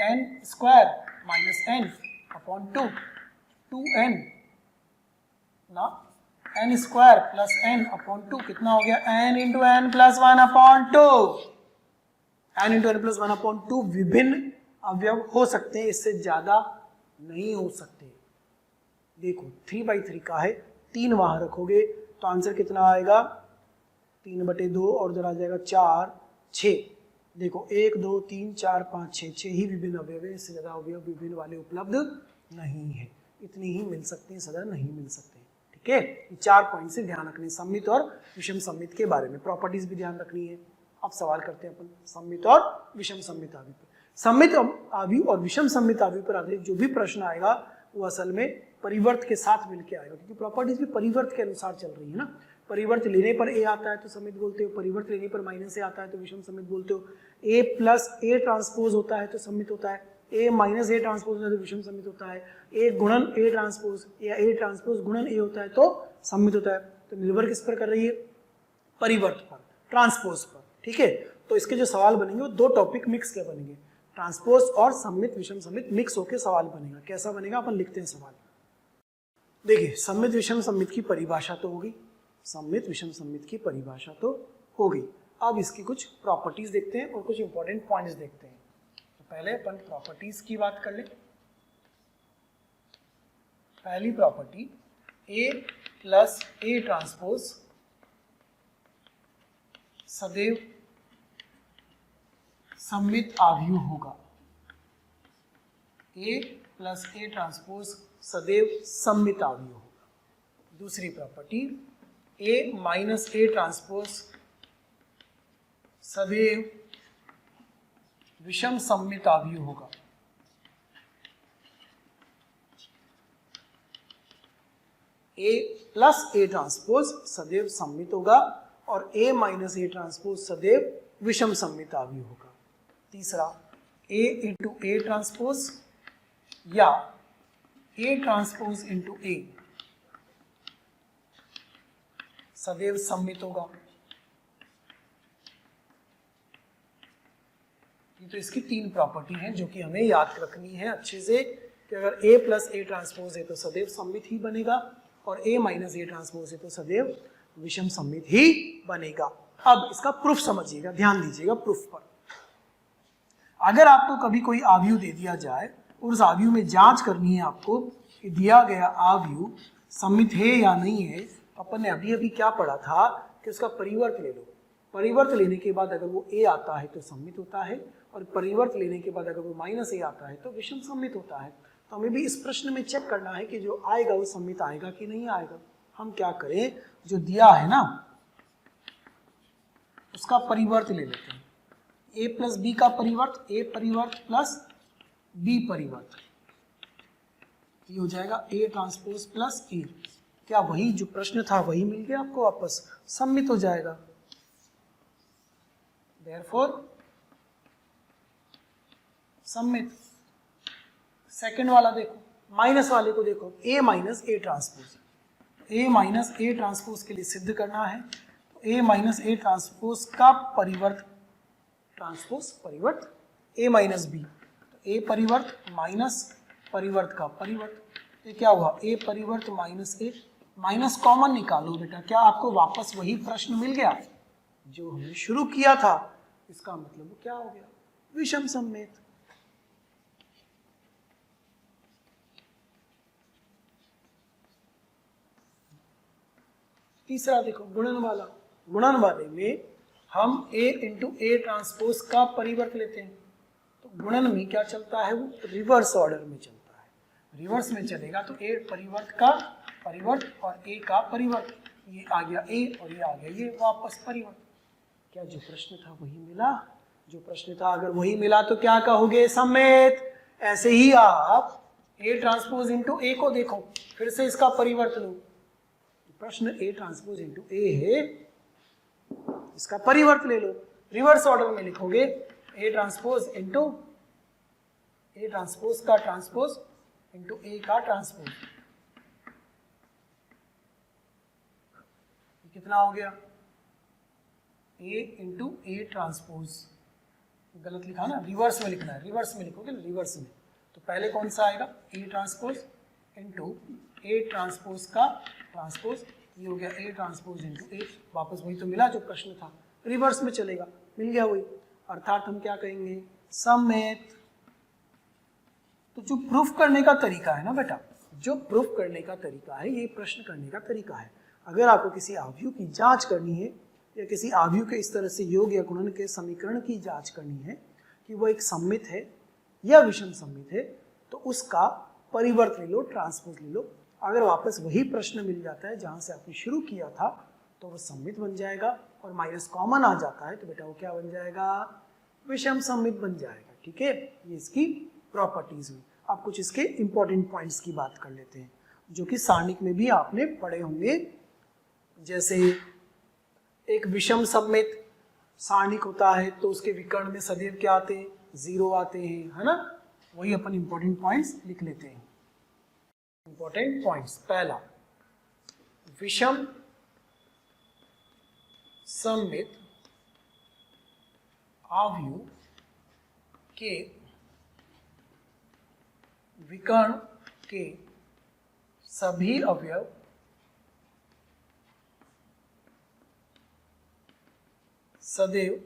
n square minus n/2, 2n ना, n स्क्वायर प्लस n/2 कितना हो गया? n into n plus 1/2। n into n plus 1/2 विभिन्न अवयव हो सकते हैं, इससे ज्यादा नहीं हो सकते। देखो 3/3 का है, 3 वहां रखोगे तो आंसर कितना आएगा? 3/2 और उधर आ जाएगा 4, 6। देखो 1 2 3 4 5 6, 6 ही विभिन्न अवयव है, इससे ज्यादा अवयव विभिन्न वाले उपलब्ध नहीं है। इतने ही मिल सकते हैं, सदा नहीं मिल सकते। ठीक है, 4 पॉइंट से ध्यान रखने सममित और विषम सममित के बारे में। प्रॉपर्टीज भी ध्यान रखनी है। अब सवाल करते हैं अपन सममित और विषम सममित अवयव पर। सममित अवयव और विषम सममित अवयव पर आधारित जो भी प्रश्न आएगा वो असल में परिवर्त के साथ मिलकर आएगा, क्योंकि प्रॉपर्टीज भी परिवर्त के अनुसार चल रही है ना। परिवर्त लेने पर ए आता है तो सममित बोलते हो, परिवर्त लेने पर माइनस ए आता है तो विषम सममित बोलते हो। ए प्लस ए ट्रांसपोज होता है तो सममित होता है, ए माइनस ए ट्रांसपोज होता है तो विषम सममित होता है, ए गुणन ए ट्रांसपोज या ए ट्रांसपोज गुणन ए होता है तो सममित होता है। तो निर्भर किस पर कर रही है? परिवर्त पर, ट्रांसपोज पर। ठीक है, तो इसके जो सवाल बनेंगे वो 2 टॉपिक मिक्स के बनेंगे, ट्रांसपोज और सममित विषम सममित मिक्स होकर सवाल बनेगा। कैसा बनेगा अपन लिखते हैं सवाल। देखिए सममित विषम सममित की परिभाषा तो होगी, सममित विषम सममित की परिभाषा तो हो गई। अब इसकी कुछ प्रॉपर्टीज देखते हैं और कुछ इंपॉर्टेंट पॉइंट्स देखते हैं। तो पहले अपन प्रॉपर्टीज की बात कर ले। पहली property, A plus A transpose सदैव सममित अवयव होगा। ए प्लस ए ट्रांसपोज सदैव सममित अवयव होगा। दूसरी property, A minus A transpose सदैव विषम सममित अवयव होगा। ए प्लस ए ट्रांसपोज सदैव सममित होगा और ए माइनस ए ट्रांसपोज सदैव विषम सममित अवयव होगा। तीसरा, ए इंटू ए ट्रांसपोज या ए ट्रांसपोज इंटू ए सदैव सममित होगा। ये तो इसकी 3 प्रॉपर्टी हैं जो कि हमें याद रखनी है अच्छे से, कि अगर a प्लस ए ट्रांसपोज है तो सदैव सममित ही बनेगा और a माइनस ए ट्रांसपोज है तो सदैव विषम सममित ही बनेगा। अब इसका प्रूफ समझिएगा, ध्यान दीजिएगा प्रूफ पर। अगर आपको कभी कोई अवयव दे दिया जाए और उस अवयव में जांच करनी है आपको कि दिया गया अवयव सममित है या नहीं है, तो अपन ने अभी अभी क्या पढ़ा था कि उसका परिवर्त ले लो। परिवर्त लेने के बाद अगर वो a आता है तो सममित होता है और परिवर्त लेने के बाद अगर वो माइनस a आता है तो विषम सममित होता है। तो हमें भी इस प्रश्न में चेक करना है कि जो आएगा वो सममित आएगा कि नहीं आएगा। हम क्या करें, जो दिया है ना उसका परिवर्त ले लेते हैं। a प्लस बी का परिवर्त, a परिवर्त प्लस b परिवर्त, ये हो जाएगा a ट्रांसपोज प्लस a। क्या वही जो प्रश्न था वही मिल गया आपको वापस, सममित हो जाएगा। Therefore सममित। सेकंड वाला देखो, माइनस वाले को देखो, A minus A transpose, A minus A transpose के लिए सिद्ध करना है तो ए माइनस ए ट्रांसपोज का परिवर्त, ट्रांसपोज परिवर्त ए माइनस बी, तो ए परिवर्त माइनस परिवर्त का परिवर्त, ये क्या हुआ ए परिवर्त माइनस ए, माइनस कॉमन निकालो बेटा, क्या आपको वापस वही प्रश्न मिल गया जो हमने शुरू किया था? इसका मतलब क्या हो गया? विषम सममेत। तीसरा देखो गुणन वाला, गुणन वाले में हम a इंटू ए ट्रांसपोज का परिवर्त लेते हैं, तो गुणन में क्या चलता है? वो रिवर्स ऑर्डर में चलता है, रिवर्स में चलेगा तो a परिवर्त का परिवर्त और a का परिवर्त, ये आ गया a और ये आ गया ये वापस परिवर्त। क्या जो प्रश्न था वही मिला? जो प्रश्न था अगर वही मिला तो क्या कहोगे? सममेत। ऐसे ही आप a ट्रांसपोज इंटू ए को देखो, फिर से इसका परिवर्त लो, प्रश्न a ट्रांसपोज इंटू ए है, इसका परिवर्त ले लो, रिवर्स ऑर्डर में लिखोगे a transpose into A transpose का ट्रांसपोज इंटू ए का ट्रांसपोज, कितना हो गया? a इंटू ए ट्रांसपोज, गलत लिखा ना, रिवर्स में लिखना है, रिवर्स में लिखोगे रिवर्स में, तो पहले कौन सा आएगा? A transpose into A transpose का ट्रांसपोज, ये हो गया ए ट्रांसपोज इंटू ए, वापस वही तो मिला जो प्रश्न था, रिवर्स में चलेगा, मिल गया वही, अर्थात हम क्या कहेंगे? सममेत। तो जो प्रूफ करने का तरीका है ना बेटा, जो प्रूफ करने का तरीका है, ये प्रश्न करने का तरीका है। अगर आपको किसी आव्यूह की जांच करनी है या किसी आव्यूह के इस तरह से योग या गुणन के समीकरण की जांच करनी है कि वो एक सममित है या विषम सममित है, तो उसका परिवर्त ले लो, ट्रांसपोज ले लो। अगर वापस वही प्रश्न मिल जाता है जहाँ से आपने शुरू किया था, तो वो सममित बन जाएगा, और माइनस कॉमन आ जाता है तो बेटा वो क्या बन जाएगा? विषम सममित बन जाएगा। ठीक है, ये इसकी प्रॉपर्टीज हुई। अब कुछ इसके इंपॉर्टेंट पॉइंट्स की बात कर लेते हैं जो कि सारणिक में भी आपने पढ़े होंगे। जैसे एक विषम सममित सारणिक होता है तो उसके विकर्ण में सदैव क्या आते हैं? 0 आते हैं, है ना? वही अपन इंपॉर्टेंट पॉइंट्स लिख लेते हैं। इंपॉर्टेंट पॉइंट्स, पहला, विषम सममित आव्यूह के विकर्ण के सभी अवयव सदैव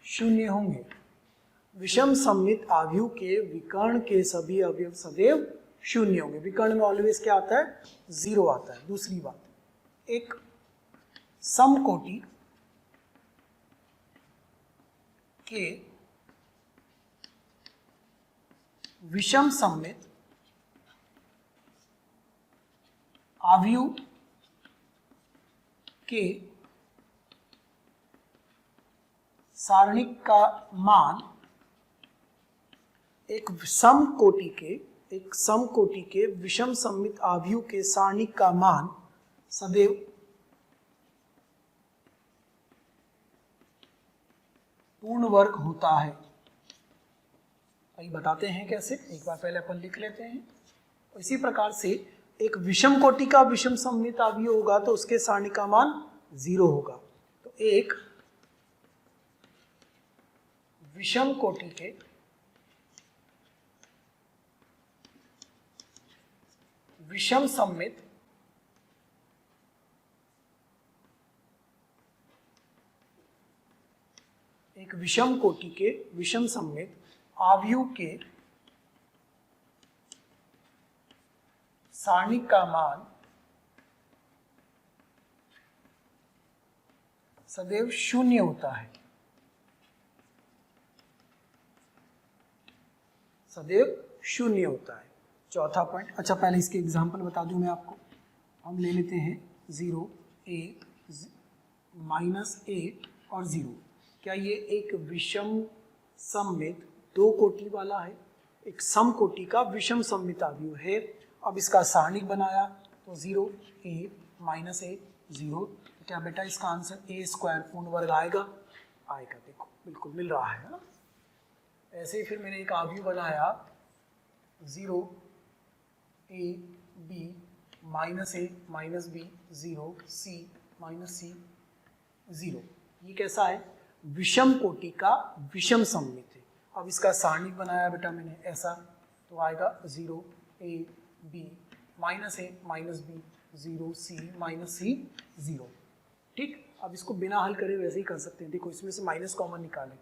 शून्य होंगे। विषम सममित आव्यूह के विकर्ण के सभी अवयव सदैव शून्य होंगे। विकर्ण में ऑलवेज क्या आता है? 0 आता है। दूसरी बात, एक समकोटि के विषम सममित आव्यूह के सारणिक का मान एक समकोटि के विषम सममित आव्यूह के सारणिक का मान सदैव पूर्ण वर्ग होता है। अभी बताते हैं कैसे, एक बार पहले अपन लिख लेते हैं। इसी प्रकार से एक विषम कोटि का विषम सममित आव्यूह होगा तो उसके सारणिक का मान 0 होगा। तो एक विषम कोटि के विषम सममित एक विषम कोटि के विषम सममित आव्यूह के सारणिक का मान सदैव शून्य होता है। सदैव शून्य होता है। चौथा पॉइंट, अच्छा पहले इसके एग्जाम्पल बता दूं मैं आपको। हम ले लेते हैं 0, a, -a और 0। क्या ये एक विषम सममित 2 कोटि वाला है? एक समकोटि का विषम सममित आव्यूह है। अब इसका सारणिक बनाया तो 0, a, -a, 0। तो क्या बेटा इसका आंसर a² पूर्ण वर्ग आएगा? आएगा। देखो बिल्कुल मिल रहा है ना। ऐसे ही फिर मैंने एक आव्यूह बनाया 0 a b minus a minus b 0 c minus c 0। ये कैसा है? विषम कोटि का विषम सममित है। अब इसका सारणिक बनाया बेटा मैंने ऐसा, तो आएगा 0 a b minus a minus b 0 c minus c 0। ठीक, अब इसको बिना हल करे वैसे ही कर सकते हैं। देखो इसमें से माइनस कॉमन निकालें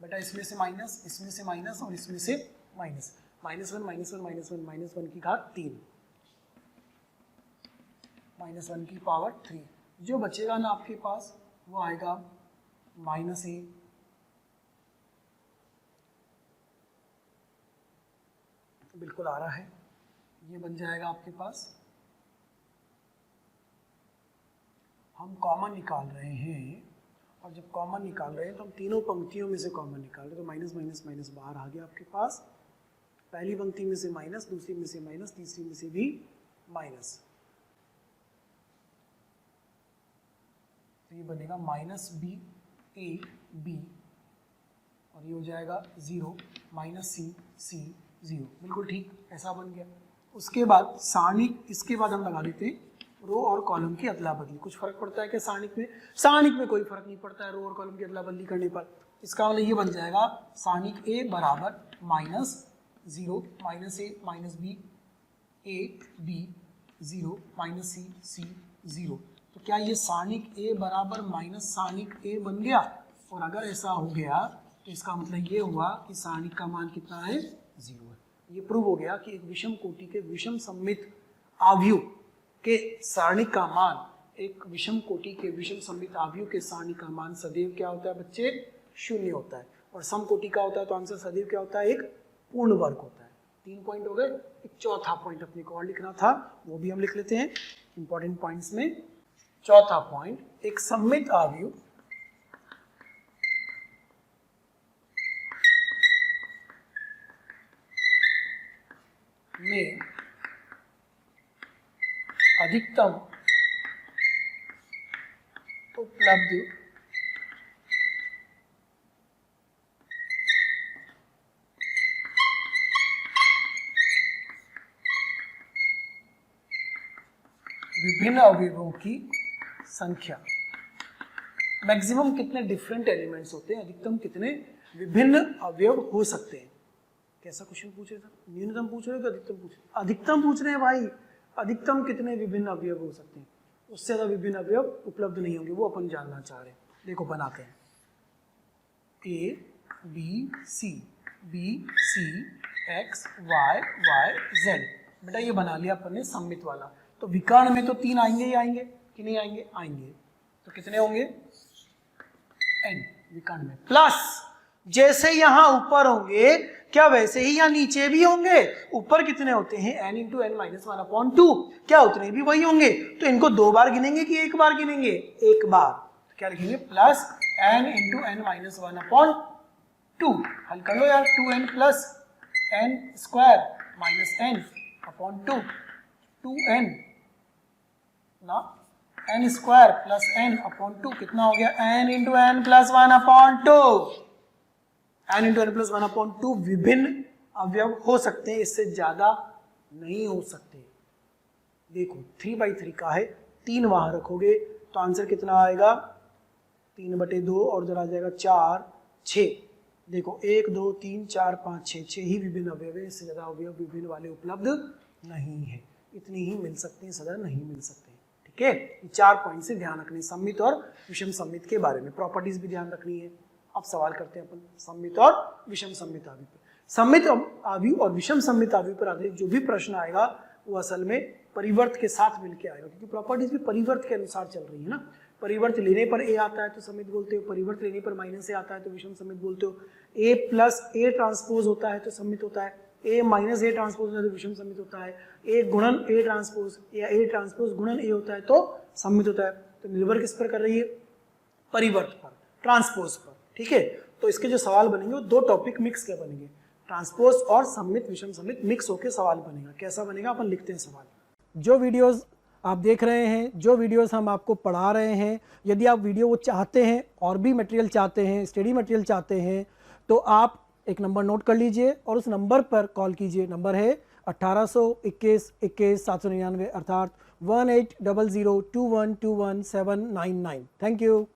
बेटा, इसमें से माइनस, इसमें से माइनस और इसमें से minus, minus one minus one minus one minus one की घात 3 माइनस 1 की पावर 3। जो बचेगा ना आपके पास वो आएगा माइनस a बिल्कुल आ रहा है, ये बन जाएगा आपके पास। हम कॉमन निकाल रहे हैं, और जब कॉमन निकाल रहे हैं तो हम तीनों पंक्तियों में से कॉमन निकाल रहे हैं, तो माइनस माइनस माइनस बाहर आ गया आपके पास। पहली पंक्ति में से माइनस, दूसरी में से माइनस, तीसरी में से भी माइनस, तो ये बनेगा माइनस बी ए बी, और ये हो जाएगा 0 माइनस सी सी 0। बिल्कुल ठीक, ऐसा बन गया। उसके बाद सारणिक, इसके बाद हम लगा देते हैं रो और कॉलम की अदला बदली। कुछ फर्क पड़ता है क्या सारणिक में? सारणिक में कोई फर्क नहीं पड़ता है रो और कॉलम की अदला बदली करने पर। इसका मतलब ये बन जाएगा सारणिक ए बराबर minus 0 minus A minus B A B 0 minus C C 0। तो क्या ये सारणिक ए बराबर माइनस सारणिक ए बन गया? और अगर ऐसा हो गया तो इसका मतलब ये हुआ कि सारणिक का मान कितना है? 0 है। ये प्रूव हो गया कि एक विषम कोटि के विषम सममित आव्यूह के सारणिक का मान, एक विषम कोटि के विषम सममित आव्यूह के सारणिक का मान सदैव क्या होता है बच्चे? 0 होता है। और समकोटि का होता है तो आंसर सदैव क्या होता है? एक पूर्ण वर्ग होता है। 3 पॉइंट हो गए। एक चौथा पॉइंट अपने को और लिखना था, वो भी हम लिख लेते हैं इंपॉर्टेंट पॉइंट्स में। चौथा पॉइंट, एक सममित आव्यूह में अधिकतम उपलब्ध विभिन्न अवयवों की संख्या। मैक्सिमम कितने डिफरेंट एलिमेंट्स होते हैं, अधिकतम कितने विभिन्न अवयव हो सकते हैं? कैसा क्वेश्चन पूछ रहे थे? न्यूनतम पूछ रहे हो कि अधिकतम पूछ रहे हो? अधिकतम पूछ रहे हैं भाई। अधिकतम कितने विभिन्न अवयव हो सकते हैं? उससे ज्यादा विभिन्न अवयव उपलब्ध नहीं होंगे, वो अपन जानना चाह रहे हैं। देखो बनाते हैं a b c x y y z. बेटा ये बना लिया अपन ने सममित वाला। तो विकर्ण में तो 3 आएंगे ही आएंगे कि नहीं आएंगे? आएंगे। तो कितने होंगे? n विकर्ण में, प्लस जैसे यहां ऊपर होंगे क्या वैसे ही यहाँ नीचे भी होंगे? ऊपर कितने होते हैं? n इंटू n माइनस 1/2, क्या उतने भी वही होंगे? तो इनको 2 बार गिनेंगे कि 1 बार गिनेंगे? 1 बार। तो क्या लिखेंगे? Plus n into n minus 1/2। हल कर लो यार, 2n plus n square minus n upon 2, 2n ना, n square plus n upon 2 कितना हो गया? n into n plus 1/2। n into n plus 1/2 विभिन्न अवयव हो सकते हैं, इससे ज्यादा नहीं हो सकते। देखो 3/3 का है, 3 वहां रखोगे तो आंसर कितना आएगा? 3/2 और उधर आ जाएगा 4 6। देखो 1 2 3 4 5 6 ही विभिन्न अवयव है, इससे ज्यादा अवयव विभिन्न वाले उपलब्ध नहीं है। इतने ही मिल सकते हैं, ज्यादा नहीं मिल सकते। ठीक है, ये 4 पॉइंट से ध्यान रखने, सममित और विषम सममित के बारे में। प्रॉपर्टीज भी ध्यान रखनी है। अब सवाल करते हैं अपन सममित और विषम सममित आव्यूह पर। सममित आव्यूह और विषम सममित आव्यूह पर आधारित जो भी प्रश्न आएगा वो असल में परिवर्त के साथ मिलके आएगा, क्योंकि प्रॉपर्टीज भी परिवर्त के अनुसार चल रही है ना। परिवर्त लेने पर ए आता है तो सममित बोलते हो, परिवर्त लेने पर माइनस ए आता है तो विषम सममित बोलते हो। ए प्लस ए ट्रांसपोज होता है तो सममित होता है, ए माइनस ए ट्रांसपोज होता है तो विषम सममित होता है, ए गुणन ए ट्रांसपोज या ए ट्रांसपोज गुणन ए होता है तो सममित होता है। तो निर्भर किस पर कर रही है? परिवर्त पर, ट्रांसपोज पर। ठीक है, तो इसके जो सवाल बनेंगे वो 2 टॉपिक मिक्स के बनेंगे, ट्रांसपोज और सममित विषम सममित मिक्स होकर सवाल बनेगा। कैसा बनेगा अपन लिखते हैं सवाल। जो वीडियोस आप देख रहे हैं, जो वीडियोस हम आपको पढ़ा रहे हैं, यदि आप वीडियो वो चाहते हैं और भी मटेरियल चाहते हैं, स्टडी मटेरियल चाहते हैं, तो आप एक नंबर नोट कर लीजिए और उस नंबर पर कॉल कीजिए। नंबर है 1821 799 अर्थात 18002121 799। Thank you.